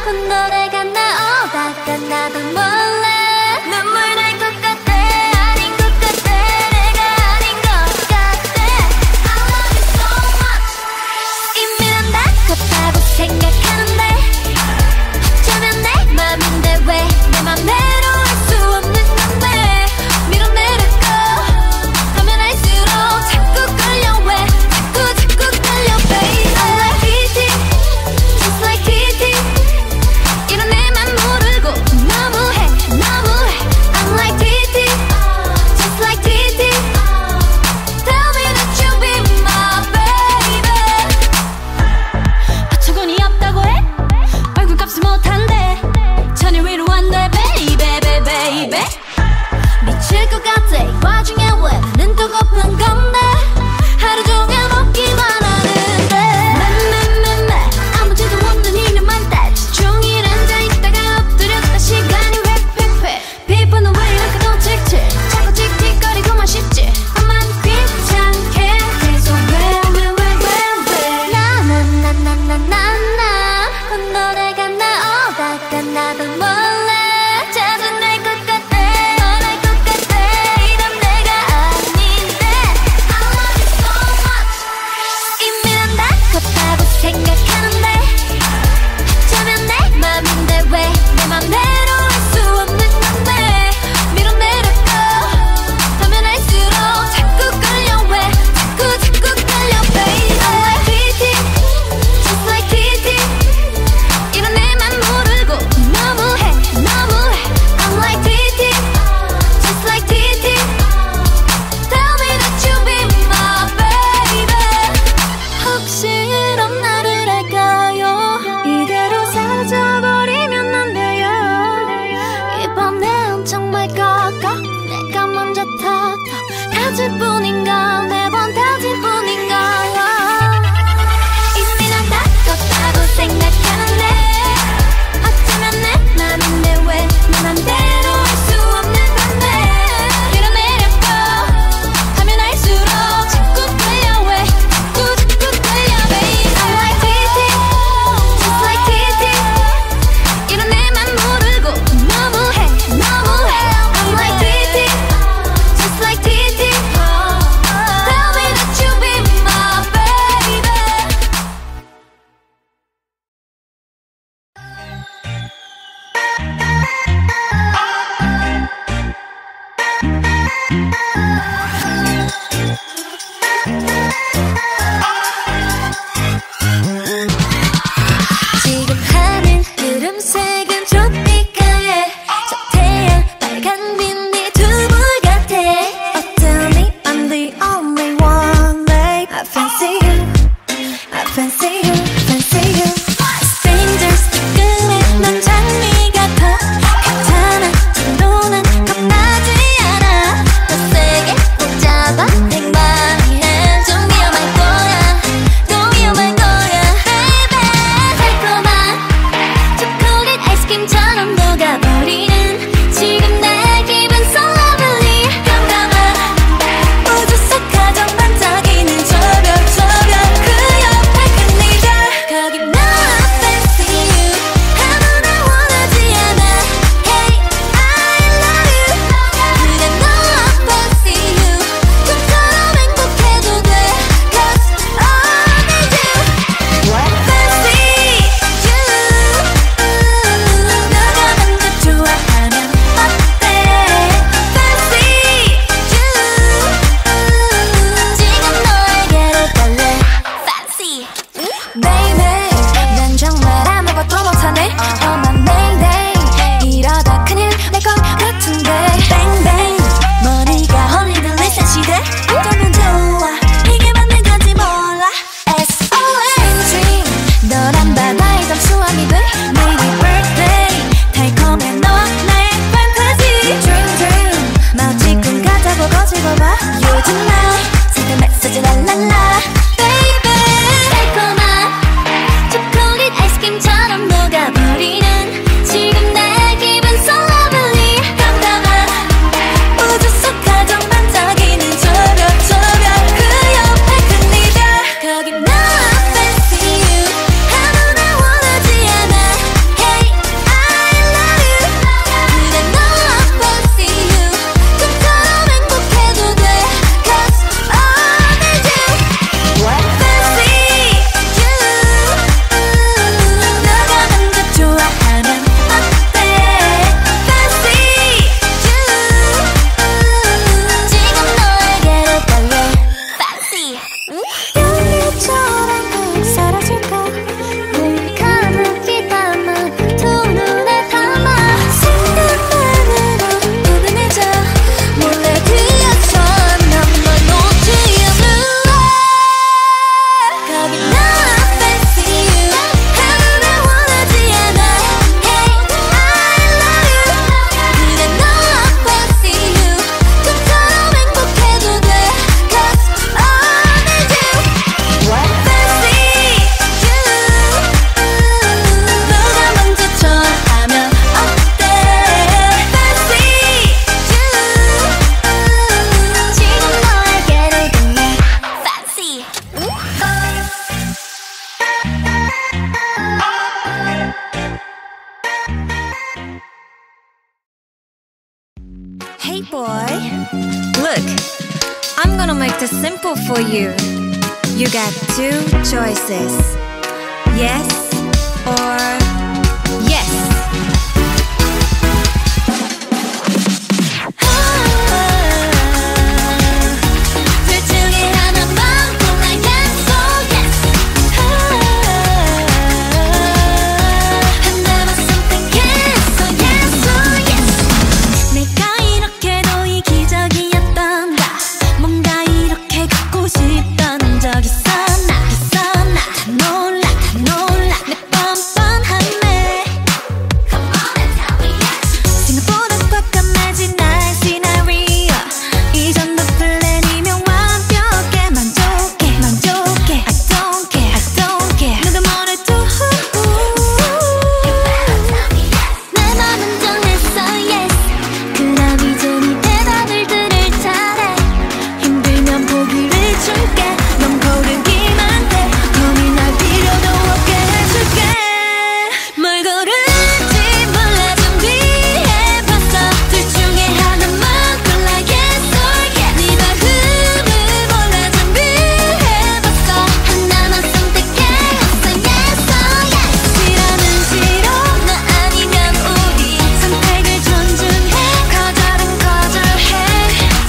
Speaker 2: 콧노래가 나오다가 나도 몰래 눈물 날 것 같아. 아닌 것 같아. 내가 아닌 것 같아. I love you so much. fancy you, fancy you. Strangers 조금의 넌 장미 같아. 괜찮아, 정도는 겁나지 않아.
Speaker 1: 더 세게 붙잡아 내 맘이 해. 좀 위험할 거야, 또 위험할 거야, baby. 달콤한 초콜릿 아이스크림처럼 녹아버리는 지금 내 기분 so lovely.
Speaker 2: 깜깜한 우주 속 가장 반짝이는 저별 그 옆에 그네가
Speaker 1: 거기 너 fancy you 아무나 원하지 않아. Hey I love you. 그래 너 fancy you 꿈처럼 행복해도 돼. Cause I need you.
Speaker 2: fancy you. 너가 먼저 좋아하면 어때? fancy you.
Speaker 1: 지금 너에게로 갈래. Fancy
Speaker 2: baby 난 정말 아무것도 못하네. Oh my mayday 이러다 큰일 날 것 같은데. bang bang 머리가 홀리는 리셋 시대. 어쩌면 좋아 이게 맞는 건지 몰라. SOS dream 너란 바다의 잠수함이 돼. 매일 birthday 달콤해 너와 나의 fantasy. dream dream 마치 꿈 같아 보고 싶어봐. 요즘 날 새벽 메시지 랄랄라 baby.
Speaker 1: 달콤한 초콜릿 아이스크림처럼 녹아버리는 지금 내 기분 so lovely.
Speaker 2: 깜깜한 우주 속 가장 반짝이는 저별 그 옆에 그네가
Speaker 1: 거기 너 fancy you 아무나 원하지 않아. Hey I love you. 그래 너 fancy you 꿈처럼 행복해도 돼. Cause I need you.
Speaker 2: fancy you. 너가 먼저 좋아하면 어때? fancy you.
Speaker 1: 지금 너에게로 갈래. Fancy
Speaker 2: 연기처럼 꼭 사라질까?
Speaker 1: 가득히 담아 두 눈에 담아
Speaker 2: 생각만으로 포근해져.
Speaker 1: 몰래 뒤에서 나만 놓지 않을래. 거기 나 fancy you 아무나 원하지 않아. Hey I love you. 그래 너 fancy you 꿈처럼 행복해도 돼. Cause I need you.
Speaker 2: fancy you. 너가 먼저 좋아하면 어때? fancy you.
Speaker 1: 지금 너에게로 갈래. Fancy
Speaker 2: Hey boy, look, I'm gonna make this simple for you. You got two choices, yes or yes.
Speaker 1: 둘 중에 하나만 골라 yes or yes. 하나만 선택했어 yes or yes.
Speaker 2: 내가 이렇게도 이기적이었단다. 뭔가 이렇게 갖고 싶던 적 있었나? 다 놀라 내 뻔뻔함에.
Speaker 1: Come on and tell me yes.
Speaker 2: 생각보다 꽉감해진 나의 시나리오. 이전도 플랜이면 완벽해. 만족해 I don't care 누가 뭐래도
Speaker 1: 내 맘은 정했어 yes. 그럼 이제 네 대답을 들을 차례.
Speaker 2: 힘들면 포기를 줄게. 넌 고르기만 돼. 고민할 필요도 없게 해줄게.
Speaker 1: 뭘 고를지 몰라 준비해봤어. 둘 중에 하나만 골라 yes or yes. 네 마음을 몰라 준비해봤어. 하나만 선택했어 yes or yes.
Speaker 2: 싫어는 싫어
Speaker 1: 너 아니면 우리
Speaker 2: 선택을 존중해. 거절은 거절해.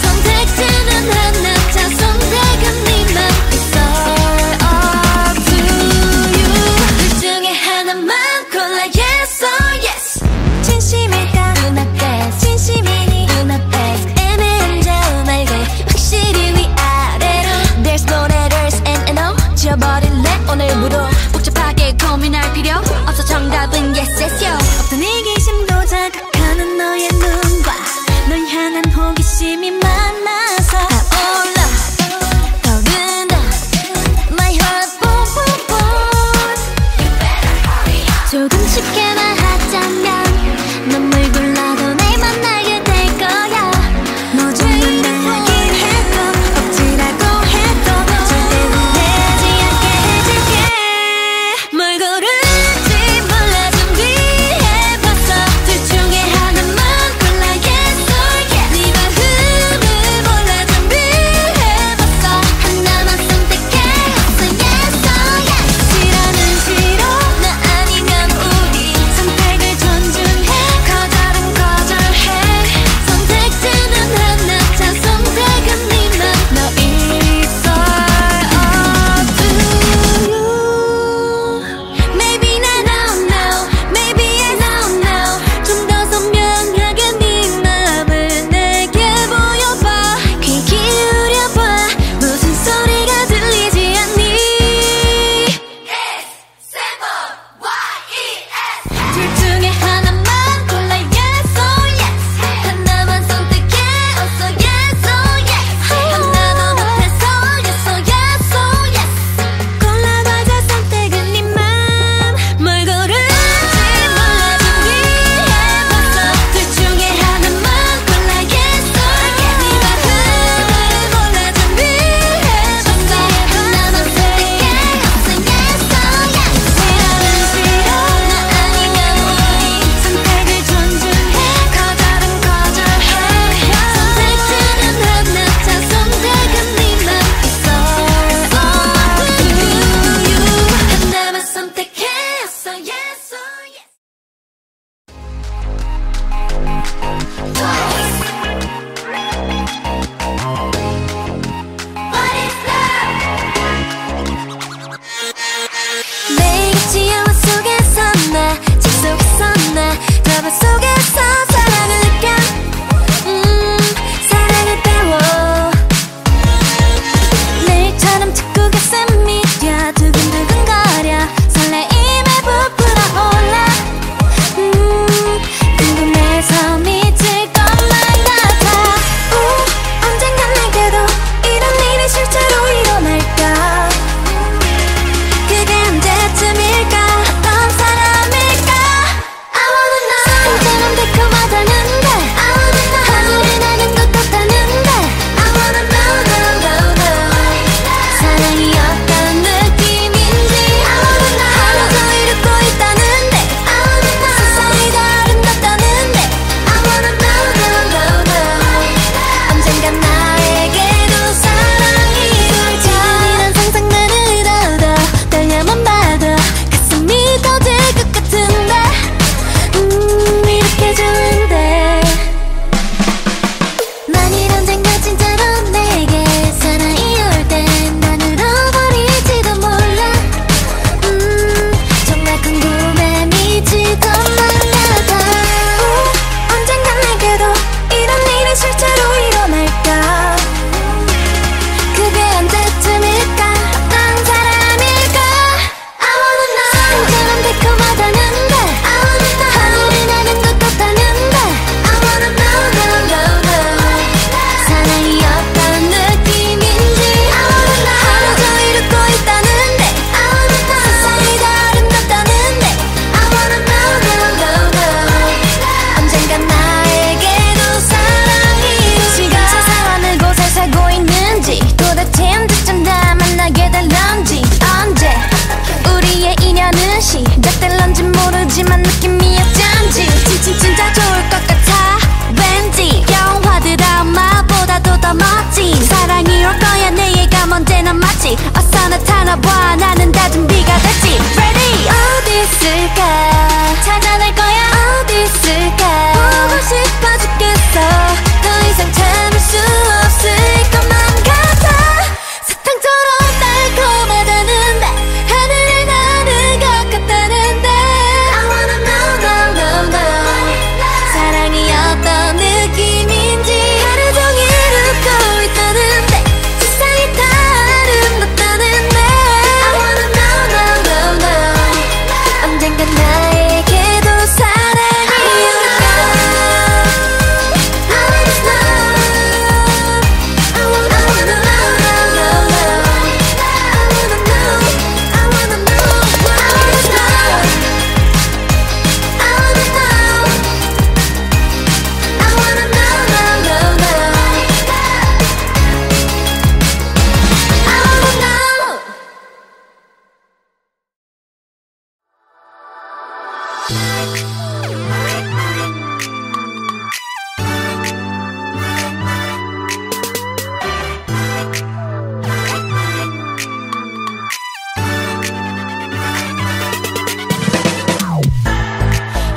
Speaker 1: 선택지는 하나 자 선택은 네 맘. It's all up to you. 둘 중에 하나만 골라 yes or yes.
Speaker 2: 진심일까?
Speaker 1: Do my best.
Speaker 2: 진심이니?
Speaker 1: Do my best. 애매한 자음알고 확실히 위아래로.
Speaker 2: There's no letters and no 지워버릴래. 오늘부로 복잡하게 고민할 필요 없어. 정답은 yes yes yo.
Speaker 1: 어떤 이기심도 자극하는 너의 눈과 널 향한 호기심이 만나서
Speaker 2: 타올라 떠오른다 My heart boom boom boom.
Speaker 1: 조금씩 깨말하자면 눈물 굴러도 날 만나게 될 거야. 너 정말 날 하긴 해도 억지라고 해도 절대 후회하지 않게 해줄게.
Speaker 2: 뭘 고를지 몰라 준비해봤어. 둘 중에 하나만 골라 yes or yes. 네 마음을 몰라 준비해봤어. 하나만 선택해봤어 yes or yes.
Speaker 1: 싫어는 싫어
Speaker 2: 나 아니면 우리
Speaker 1: 선택을 존중해.
Speaker 2: 거절은 거절해. 선택지는 하나 자 선택은 네맘 너 it's all up to you. Maybe I don't know Maybe I don't know. 좀 더 선명하게 네 맘을 내게 보여봐. 귀 기울여봐. 무슨 소리가 들리지 않니. 둘 중에 하나만 골라 yes or yes. 하나만 선택해 어서 yes or yes. 하나도 못해서 yes or yes or yes.
Speaker 1: 골라봐자 선택은 네 맘.
Speaker 2: 뭘 고를지 몰라 준비해봤어. 둘 중에 하나만 골라 yes or yes. 네 마음을 몰라 준비해봤어. 하나만 선택해 어서 yes or yes. 싫어는 싫어 나 아니면 우리
Speaker 1: 선택을 존중해.
Speaker 2: 거절은 거절해. 선택지는 하나 자 선택은 네맘 it's all up to you. 하나만 선택해 어서 yes or yes. 매일같이 영화 속에서 나 집 속에서 나 드라마 속에서 사랑을 느껴 사랑을 배워.
Speaker 1: 내일처럼 자꾸 가슴이 뛰어 두근두근거려. 설레임에 부풀어 올라. 궁금해서 미칠 것만 같아. 언젠간 내게도 이런 일이 실제로 일어날까. 그게 언제쯤일까. 어떤 사람일까.
Speaker 2: I wanna know.
Speaker 1: 사랑처럼 달콤하다는데
Speaker 2: I wanna know.
Speaker 1: 하늘이 나는 것 같다는데
Speaker 2: I wanna know, know, know, know.
Speaker 1: 사랑이 어떤 느낌인지
Speaker 2: I wanna know.
Speaker 1: 하루 종일 웃고 있다는데
Speaker 2: I wanna know.
Speaker 1: 세상이 다 아름답다는데
Speaker 2: I wanna know, know, know, know.
Speaker 1: 언젠간 나에게도 사랑이 올지. 이런 상상만으로도 떨려만 봐도 가슴이 터질 것 같은데 이렇게 좋은데. 만일 언젠가 진짜로 내게 사랑이 올 땐 난 울어버릴지도 몰라. 정말 궁금해 미칠 것만 같아. 언젠간 내게도 이런 일이 실제로 일어날까. 그게 언제쯤일까. 어떤 사람일까.
Speaker 2: I wanna know.
Speaker 1: 사랑처럼 달콤하다는데
Speaker 2: I wanna know.
Speaker 1: 하늘이 나는 것 같다는데
Speaker 2: I wanna know, know, know, know.
Speaker 1: 사랑이 어떤 느낌인지
Speaker 2: I wanna know.
Speaker 1: 하루 종일 웃고 있다는데
Speaker 2: I wanna know.
Speaker 1: 세상이 다 아름답다는데
Speaker 2: I wanna know, know, know, know.
Speaker 1: 언젠간 나에게도 사랑이 시간 세상 어느 곳에 살고 있는지 도대체 언제쯤 다 만나게 될런지 언제 우리의 인연은 시작될런지 모르지만 느낌이 어쩐지 진짜 좋을 것 같아. 왠지 영화 드라마보다도 더 멋진 사랑이 올 거야. 내일가 언제나 마치 어서 나타나봐. 나는 다 준비가 됐지 Ready. 어디 있을까 찾아낼 거야. 어디 있을까 보고 싶어 죽겠어. 더 이상 참을 수 없을 것만 같아. 사탕처럼 달콤하다는데 하늘을 나는 것 같다는데
Speaker 2: I wanna know, know, know, know.
Speaker 1: 사랑이 어떤 느낌인지 하루 종일 웃고 있다는데 세상이 다 아름답다는데
Speaker 2: I wanna know,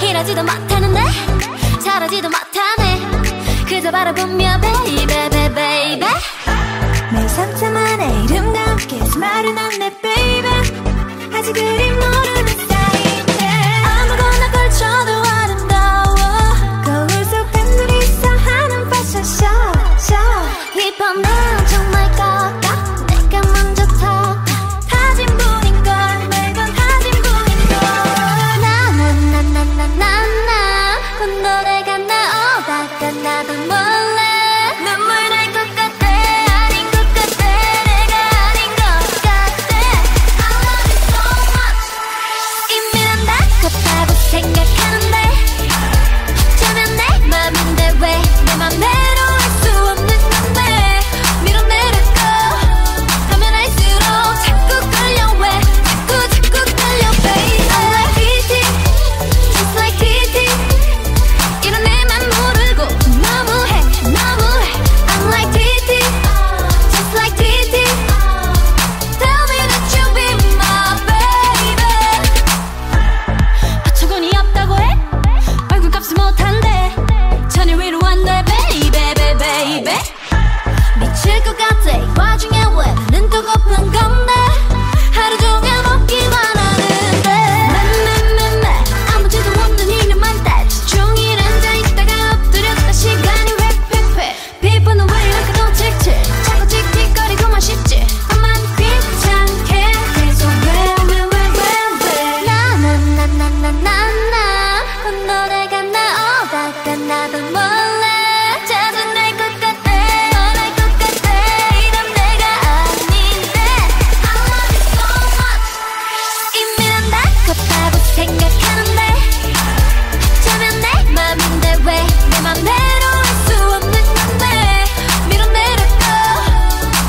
Speaker 1: 이러지도 못하는데 잘하지도 못하네 그저 바라보며 baby baby
Speaker 2: 내 상처만의 이름과 함께 스마일은 안내 baby 아직 그리 모르는 사이인데 아무거나 걸쳐도 아름다워 거울 속 팬들이 있어 하는 패션쇼
Speaker 1: 이번엔 정말 걸까 내가 먼저 터
Speaker 2: 타진 분인걸 매번 타진 분인걸
Speaker 1: 나나나나나나 곧 노래가 나오다가 나도 몰래 눈물 날 것 같아 아닌 것 같아 내가 아닌 것 같아 I love you so much 이미 난 다 같다고 생각하는데 저면 내 맘인데 왜 내 맘대로 할 수 없는 건데 밀어내릴까 하면 할수록 자꾸 끌려 왜 자꾸 끌려 baby I like TT just like TT 이런 내맘 모르고 너무해 I'm like TT just like TT tell me that you be my baby
Speaker 2: 어처구니 없다고 해? 얼굴값을 못한대 천일 위로 한대 baby baby
Speaker 1: 미칠 것 같아 이 와중에 왜 눈 뜨고 고픈 건데 하루 종일 먹기만 하는데 매 아무지도 없는 이념만 따지 종일 앉아있다가 엎드렸다 시간이 획 피부는 왜 이렇게 더 칙칙 자꾸 틱틱거리고만 싶지 나만 귀찮게 계속 왜 나나나나나나 곧 노래가 나오다가 나도 몰래 짜증날 것 같아 원할 것 같아 이런 내가 아닌데 I love you so much 이미 난 다 컸다고 생각하는데 저면 내 맘인데 왜 내 맘대로 할 수 없는 건데 밀어내릴까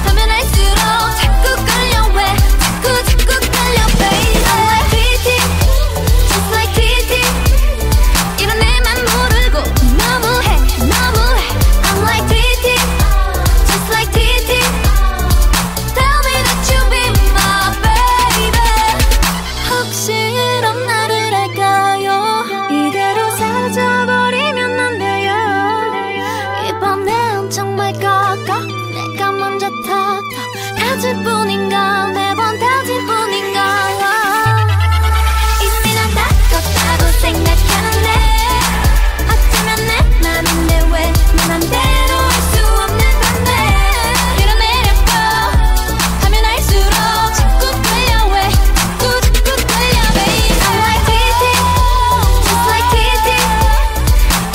Speaker 1: 하면 할수록 자꾸 끌려 왜 자꾸 끌려 baby I like TT just like TT 이런 내맘 모르고 너무해 I'm like TT just like TT tell me that you be my baby 혹시 이런 나를 알까요
Speaker 2: 이대로 사라져버리면 안 돼요
Speaker 1: 이번엔 정말 걸까 내가 먼저 터 타질 뿐인가 매번 타질 뿐인가 이미 난 다 컸다고 생각하는데 어쩌면 내 맘인데 왜 내 맘대로 할 수 없는 건데 밀어내릴까 하면 할수록 자꾸 끌려 왜 자꾸 끌려 baby I like TT just like TT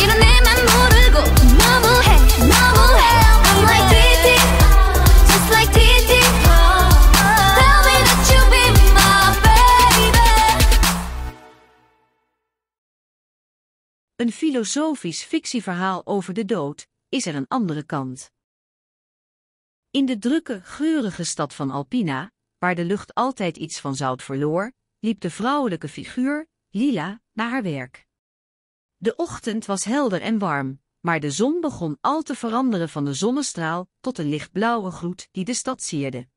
Speaker 1: 이런 내맘 모르고 너무해 I'm like TT just like TT tell me that you be my baby
Speaker 4: Een filosofisch fictieverhaal over de dood is er een andere kant. In de drukke, geurige stad van Alpina, waar de lucht altijd iets van zout verloor, liep de vrouwelijke figuur, Lila, naar haar werk. De ochtend was helder en warm, maar de zon begon al te veranderen van de zonnestraal tot een lichtblauwe gloed die de stad sierde.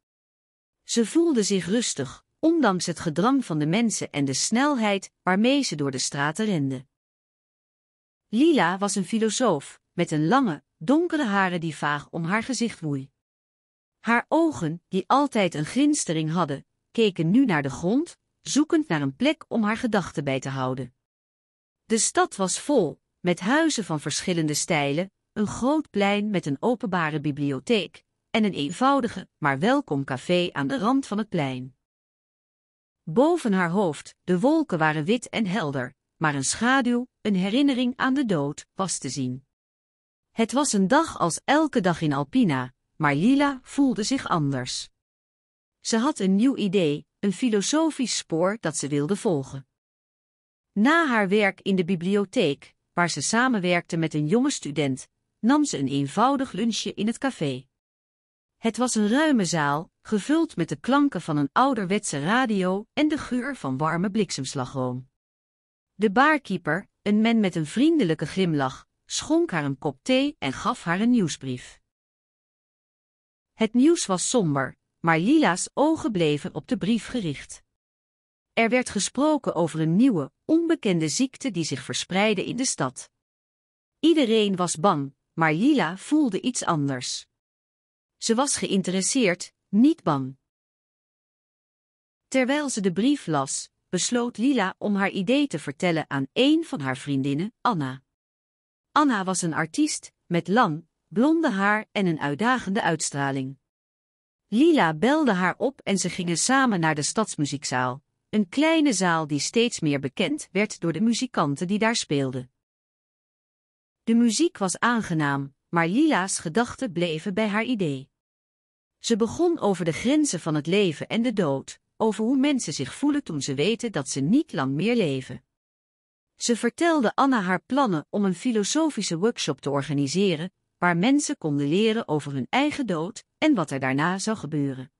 Speaker 4: Ze voelde zich rustig, ondanks het gedrang van de mensen en de snelheid waarmee ze door de straten rende. Lila was een filosoof, met een lange, donkere haren die vaag om haar gezicht woei. Haar ogen, die altijd een glinstering hadden, keken nu naar de grond, zoekend naar een plek om haar gedachten bij te houden. De stad was vol, met huizen van verschillende stijlen, een groot plein met een openbare bibliotheek en een eenvoudige, maar welkom café aan de rand van het plein. Boven haar hoofd, de wolken waren wit en helder, maar een schaduw, een herinnering aan de dood, was te zien. Het was een dag als elke dag in Alpina, maar Lila voelde zich anders. Ze had een nieuw idee, een filosofisch spoor dat ze wilde volgen. Na haar werk in de bibliotheek, waar ze samenwerkte met een jonge student, nam ze een eenvoudig lunchje in het café. Het was een ruime zaal, gevuld met de klanken van een ouderwetse radio en de geur van warme bliksemslagroom. De barkeeper, een man met een vriendelijke glimlach, schonk haar een kop thee en gaf haar een nieuwsbrief. Het nieuws was somber, maar Lila's ogen bleven op de brief gericht. Er werd gesproken over een nieuwe, onbekende ziekte die zich verspreidde in de stad. Iedereen was bang, maar Lila voelde iets anders. Ze was geïnteresseerd, niet bang. Terwijl ze de brief las, besloot Lila om haar idee te vertellen aan een van haar vriendinnen, Anna. Anna was een artiest, met lang, blonde haar en een uitdagende uitstraling. Lila belde haar op en ze gingen samen naar de stadsmuziekzaal, een kleine zaal die steeds meer bekend werd door de muzikanten die daar speelden. De muziek was aangenaam, maar Lila's gedachten bleven bij haar idee. Ze begon over de grenzen van het leven en de dood, over hoe mensen zich voelen toen ze weten dat ze niet lang meer leven. Ze vertelde Anna haar plannen om een filosofische workshop te organiseren, waar mensen konden leren over hun eigen dood en wat er daarna zou gebeuren.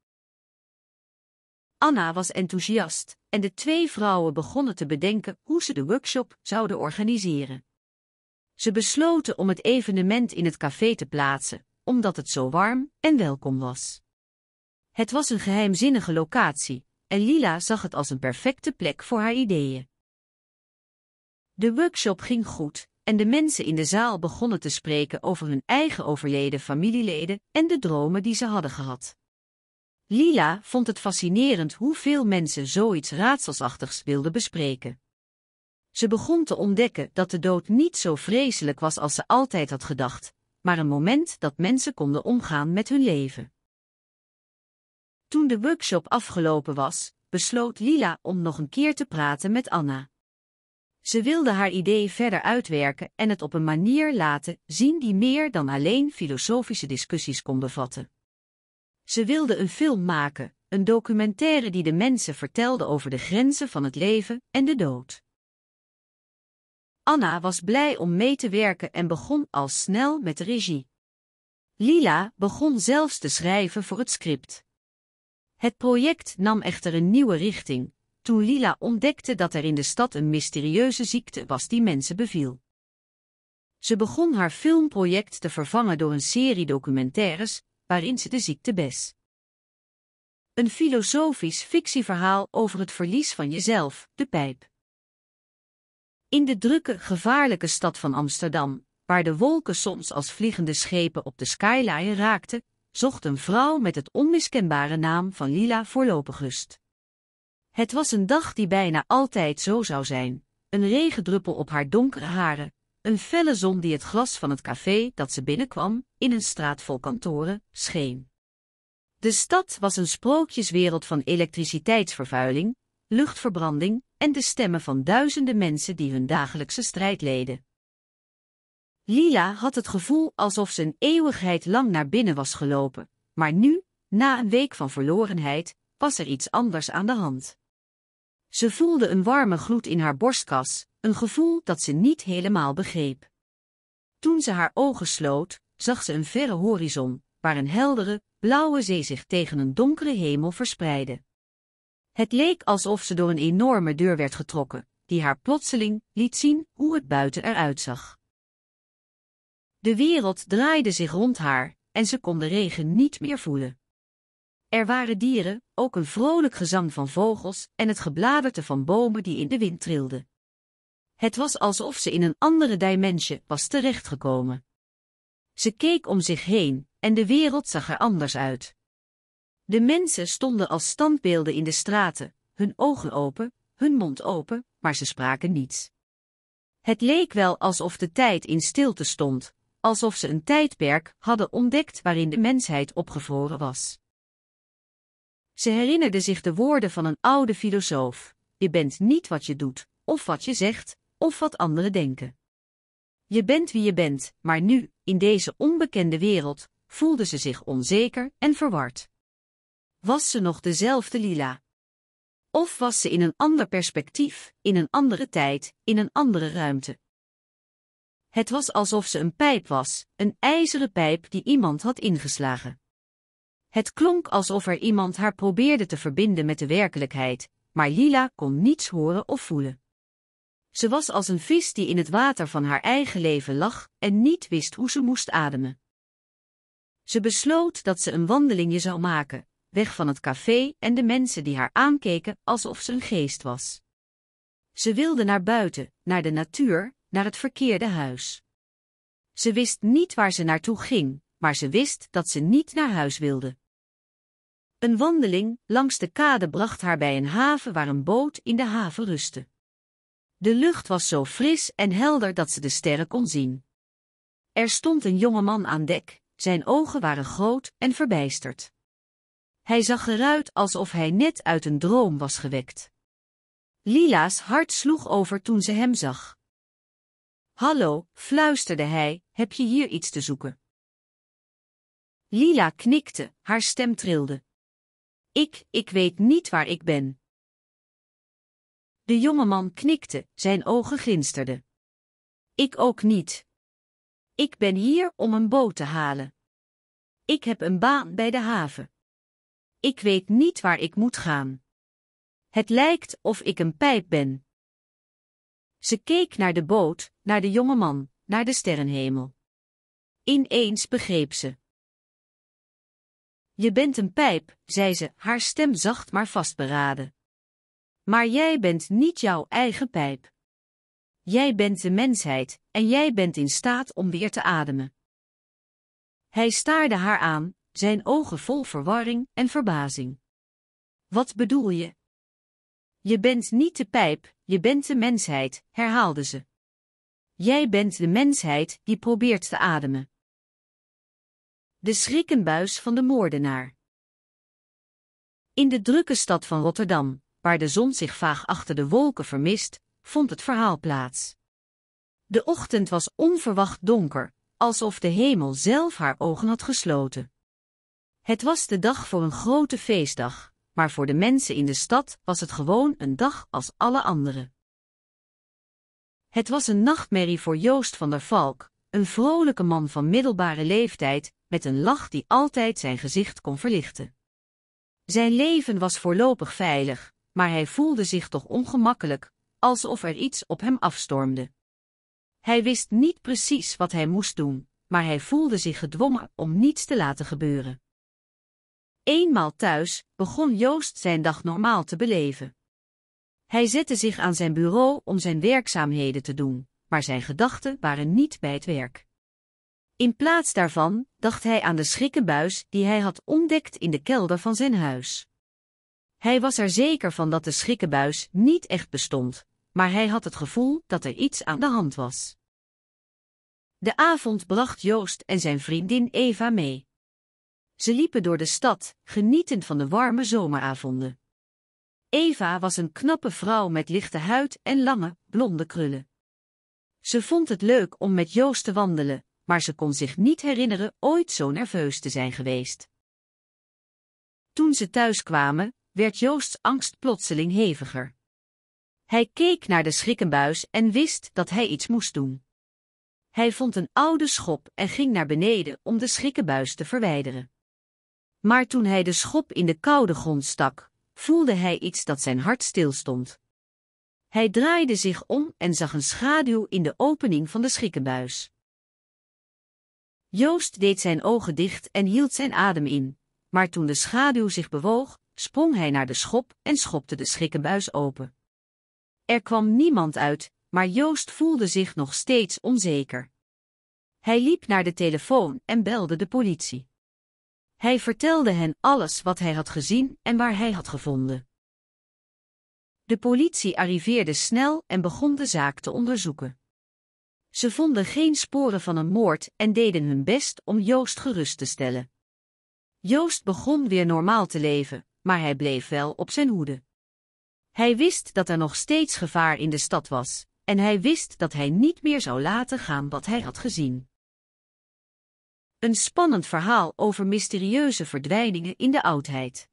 Speaker 4: Anna was enthousiast, en de twee vrouwen begonnen te bedenken hoe ze de workshop zouden organiseren. Ze besloten om het evenement in het café te plaatsen, omdat het zo warm en welkom was. Het was een geheimzinnige locatie, en Lila zag het als een perfecte plek voor haar ideeën. De workshop ging goed, en de mensen in de zaal begonnen te spreken over hun eigen overleden familieleden en de dromen die ze hadden gehad. Lila vond het fascinerend hoeveel mensen zoiets raadselsachtigs wilden bespreken. Ze begon te ontdekken dat de dood niet zo vreselijk was als ze altijd had gedacht, maar een moment dat mensen konden omgaan met hun leven. Toen de workshop afgelopen was, besloot Lila om nog een keer te praten met Anna. Ze wilde haar idee verder uitwerken en het op een manier laten zien die meer dan alleen filosofische discussies kon bevatten. Ze wilde een film maken, een documentaire die de mensen vertelde over de grenzen van het leven en de dood. Anna was blij om mee te werken en begon al snel met de regie. Lila begon zelfs te schrijven voor het script. Het project nam echter een nieuwe richting, toen Lila ontdekte dat er in de stad een mysterieuze ziekte was die mensen beviel. Ze begon haar filmproject te vervangen door een serie documentaires, waarin ze de ziekte bes. Een filosofisch fictieverhaal over het verlies van jezelf, de pijp. In de drukke, gevaarlijke stad van Amsterdam, waar de wolken soms als vliegende schepen op de skyline raakten, zocht een vrouw met het onmiskenbare naam van Lila voorlopig rust. Het was een dag die bijna altijd zo zou zijn, een regendruppel op haar donkere haren, een felle zon die het glas van het café dat ze binnenkwam, in een straat vol kantoren, scheen. De stad was een sprookjeswereld van elektriciteitsvervuiling, luchtverbranding en de stemmen van duizenden mensen die hun dagelijkse strijd leden. Lila had het gevoel alsof ze een eeuwigheid lang naar binnen was gelopen, maar nu, na een week van verlorenheid, was er iets anders aan de hand. Ze voelde een warme gloed in haar borstkas, een gevoel dat ze niet helemaal begreep. Toen ze haar ogen sloot, zag ze een verre horizon, waar een heldere, blauwe zee zich tegen een donkere hemel verspreidde. Het leek alsof ze door een enorme deur werd getrokken, die haar plotseling liet zien hoe het buiten eruit zag. De wereld draaide zich rond haar, en ze kon de regen niet meer voelen. Er waren dieren, ook een vrolijk gezang van vogels en het gebladerte van bomen die in de wind trilden. Het was alsof ze in een andere dimensie was terechtgekomen. Ze keek om zich heen, en de wereld zag er anders uit. De mensen stonden als standbeelden in de straten, hun ogen open, hun mond open, maar ze spraken niets. Het leek wel alsof de tijd in stilte stond, alsof ze een tijdperk hadden ontdekt waarin de mensheid opgevroren was. Ze herinnerde zich de woorden van een oude filosoof: je bent niet wat je doet, of wat je zegt, of wat anderen denken. Je bent wie je bent, maar nu, in deze onbekende wereld, voelde ze zich onzeker en verward. Was ze nog dezelfde Lila? Of was ze in een ander perspectief, in een andere tijd, in een andere ruimte? Het was alsof ze een pijp was, een ijzeren pijp die iemand had ingeslagen. Het klonk alsof er iemand haar probeerde te verbinden met de werkelijkheid, maar Lila kon niets horen of voelen. Ze was als een vis die in het water van haar eigen leven lag en niet wist hoe ze moest ademen. Ze besloot dat ze een wandelingje zou maken, weg van het café en de mensen die haar aankeken alsof ze een geest was. Ze wilde naar buiten, naar de natuur, naar het verkeerde huis. Ze wist niet waar ze naartoe ging, maar ze wist dat ze niet naar huis wilde. Een wandeling langs de kade bracht haar bij een haven waar een boot in de haven rustte. De lucht was zo fris en helder dat ze de sterren kon zien. Er stond een jonge man aan dek, zijn ogen waren groot en verbijsterd. Hij zag eruit alsof hij net uit een droom was gewekt. Lila's hart sloeg over toen ze hem zag. Hallo, fluisterde hij, heb je hier iets te zoeken? Lila knikte, haar stem trilde. Ik weet niet waar ik ben. De jonge man knikte, zijn ogen glinsterden. Ik ook niet. Ik ben hier om een boot te halen. Ik heb een baan bij de haven. Ik weet niet waar ik moet gaan. Het lijkt of ik een pijp ben. Ze keek naar de boot, naar de jonge man, naar de sterrenhemel. Ineens begreep ze. Je bent een pijp, zei ze, haar stem zacht maar vastberaden. Maar jij bent niet jouw eigen pijp. Jij bent de mensheid, en jij bent in staat om weer te ademen. Hij staarde haar aan, zijn ogen vol verwarring en verbazing. Wat bedoel je? Je bent niet de pijp, je bent de mensheid, herhaalde ze. Jij bent de mensheid die probeert te ademen. De schrikkenbuis van de moordenaar. In de drukke stad van Rotterdam, waar de zon zich vaag achter de wolken vermist, vond het verhaal plaats. De ochtend was onverwacht donker, alsof de hemel zelf haar ogen had gesloten. Het was de dag voor een grote feestdag, maar voor de mensen in de stad was het gewoon een dag als alle andere. Het was een nachtmerrie voor Joost van der Valk, een vrolijke man van middelbare leeftijd, met een lach die altijd zijn gezicht kon verlichten. Zijn leven was voorlopig veilig, maar hij voelde zich toch ongemakkelijk, alsof er iets op hem afstormde. Hij wist niet precies wat hij moest doen, maar hij voelde zich gedwongen om niets te laten gebeuren. Eenmaal thuis begon Joost zijn dag normaal te beleven. Hij zette zich aan zijn bureau om zijn werkzaamheden te doen, maar zijn gedachten waren niet bij het werk. In plaats daarvan dacht hij aan de schrikkenbuis die hij had ontdekt in de kelder van zijn huis. Hij was er zeker van dat de schrikkenbuis niet echt bestond, maar hij had het gevoel dat er iets aan de hand was. De avond bracht Joost en zijn vriendin Eva mee. Ze liepen door de stad, genietend van de warme zomeravonden. Eva was een knappe vrouw met lichte huid en lange, blonde krullen. Ze vond het leuk om met Joost te wandelen, maar ze kon zich niet herinneren ooit zo nerveus te zijn geweest. Toen ze thuis kwamen, werd Joosts angst plotseling heviger. Hij keek naar de schrikkenbuis en wist dat hij iets moest doen. Hij vond een oude schop en ging naar beneden om de schrikkenbuis te verwijderen. Maar toen hij de schop in de koude grond stak, voelde hij iets dat zijn hart stilstond. Hij draaide zich om en zag een schaduw in de opening van de schrikkenbuis. Joost deed zijn ogen dicht en hield zijn adem in, maar toen de schaduw zich bewoog, sprong hij naar de schop en schopte de schrikkenbuis open. Er kwam niemand uit, maar Joost voelde zich nog steeds onzeker. Hij liep naar de telefoon en belde de politie. Hij vertelde hen alles wat hij had gezien en waar hij had gevonden. De politie arriveerde snel en begon de zaak te onderzoeken. Ze vonden geen sporen van een moord en deden hun best om Joost gerust te stellen. Joost begon weer normaal te leven, maar hij bleef wel op zijn hoede. Hij wist dat er nog steeds gevaar in de stad was, en hij wist dat hij niet meer zou laten gaan wat hij had gezien. Een spannend verhaal over mysterieuze verdwijningen in de oudheid.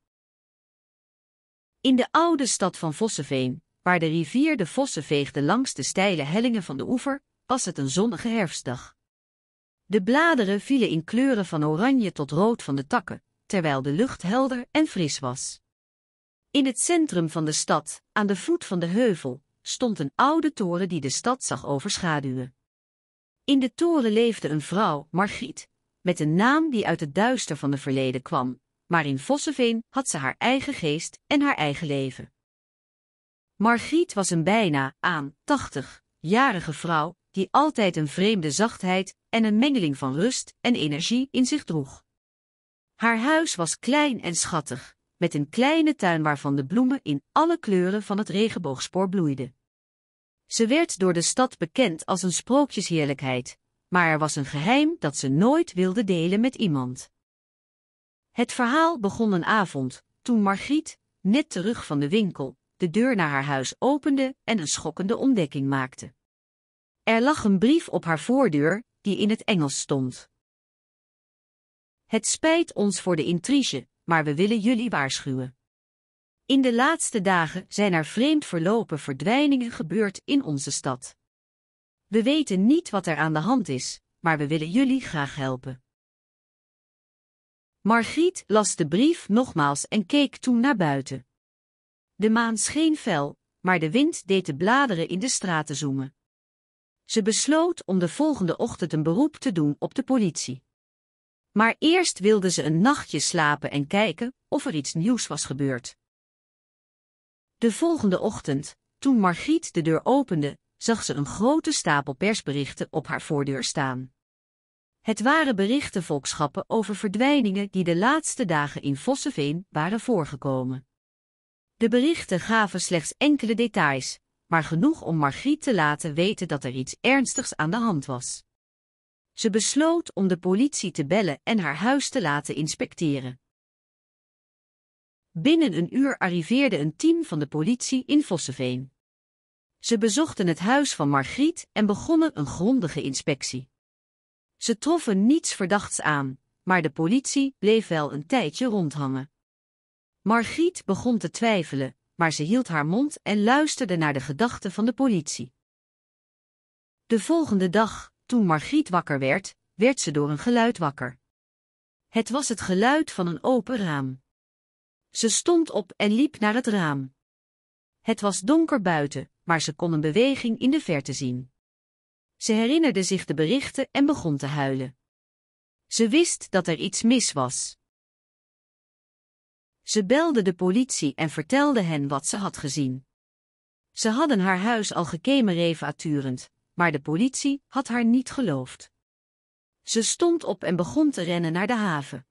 Speaker 4: In de oude stad van Vosseveen, waar de rivier de Vossen veegde langs de steile hellingen van de oever, was het een zonnige herfstdag. De bladeren vielen in kleuren van oranje tot rood van de takken, terwijl de lucht helder en fris was. In het centrum van de stad, aan de voet van de heuvel, stond een oude toren die de stad zag overschaduwen. In de toren leefde een vrouw, Margriet, met een naam die uit het duister van de verleden kwam, maar in Vosseveen had ze haar eigen geest en haar eigen leven. Margriet was een bijna 80-jarige vrouw die altijd een vreemde zachtheid en een mengeling van rust en energie in zich droeg. Haar huis was klein en schattig, met een kleine tuin waarvan de bloemen in alle kleuren van het regenboogspoor bloeiden. Ze werd door de stad bekend als een sprookjesheerlijkheid, maar er was een geheim dat ze nooit wilde delen met iemand. Het verhaal begon een avond, toen Margriet, net terug van de winkel, de deur naar haar huis opende en een schokkende ontdekking maakte. Er lag een brief op haar voordeur, die in het Engels stond. Het spijt ons voor de intrige, maar we willen jullie waarschuwen. In de laatste dagen zijn er vreemd verlopen verdwijningen gebeurd in onze stad. We weten niet wat er aan de hand is, maar we willen jullie graag helpen. Margriet las de brief nogmaals en keek toen naar buiten. De maan scheen fel, maar de wind deed de bladeren in de straten zoemen. Ze besloot om de volgende ochtend een beroep te doen op de politie. Maar eerst wilde ze een nachtje slapen en kijken of er iets nieuws was gebeurd. De volgende ochtend, toen Margriet de deur opende, zag ze een grote stapel persberichten op haar voordeur staan. Het waren berichtenvolkschappen over verdwijningen die de laatste dagen in Vosseveen waren voorgekomen. De berichten gaven slechts enkele details, maar genoeg om Margriet te laten weten dat er iets ernstigs aan de hand was. Ze besloot om de politie te bellen en haar huis te laten inspecteren. Binnen een uur arriveerde een team van de politie in Vosseveen. Ze bezochten het huis van Margriet en begonnen een grondige inspectie. Ze troffen niets verdachts aan, maar de politie bleef wel een tijdje rondhangen. Margriet begon te twijfelen, maar ze hield haar mond en luisterde naar de gedachten van de politie. De volgende dag, toen Margriet wakker werd, werd ze door een geluid wakker. Het was het geluid van een open raam. Ze stond op en liep naar het raam. Het was donker buiten, maar ze kon een beweging in de verte zien. Ze herinnerde zich de berichten en begon te huilen. Ze wist dat er iets mis was. Ze belde de politie en vertelde hen wat ze had gezien. Ze hadden haar huis al gekemerevaturend, maar de politie had haar niet geloofd. Ze stond op en begon te rennen naar de haven.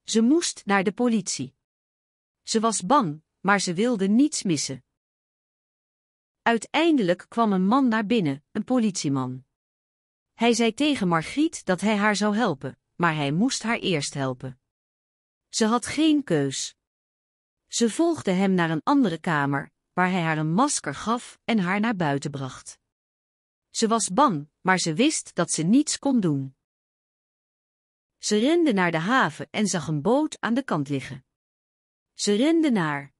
Speaker 4: Ze moest naar de politie. Ze was bang, maar ze wilde niets missen. Uiteindelijk kwam een man naar binnen, een politieman. Hij zei tegen Margriet dat hij haar zou helpen, maar hij moest haar eerst helpen. Ze had geen keus. Ze volgde hem naar een andere kamer, waar hij haar een masker gaf en haar naar buiten bracht. Ze was bang, maar ze wist dat ze niets kon doen. Ze rende naar de haven en zag een boot aan de kant liggen. Ze rende naar.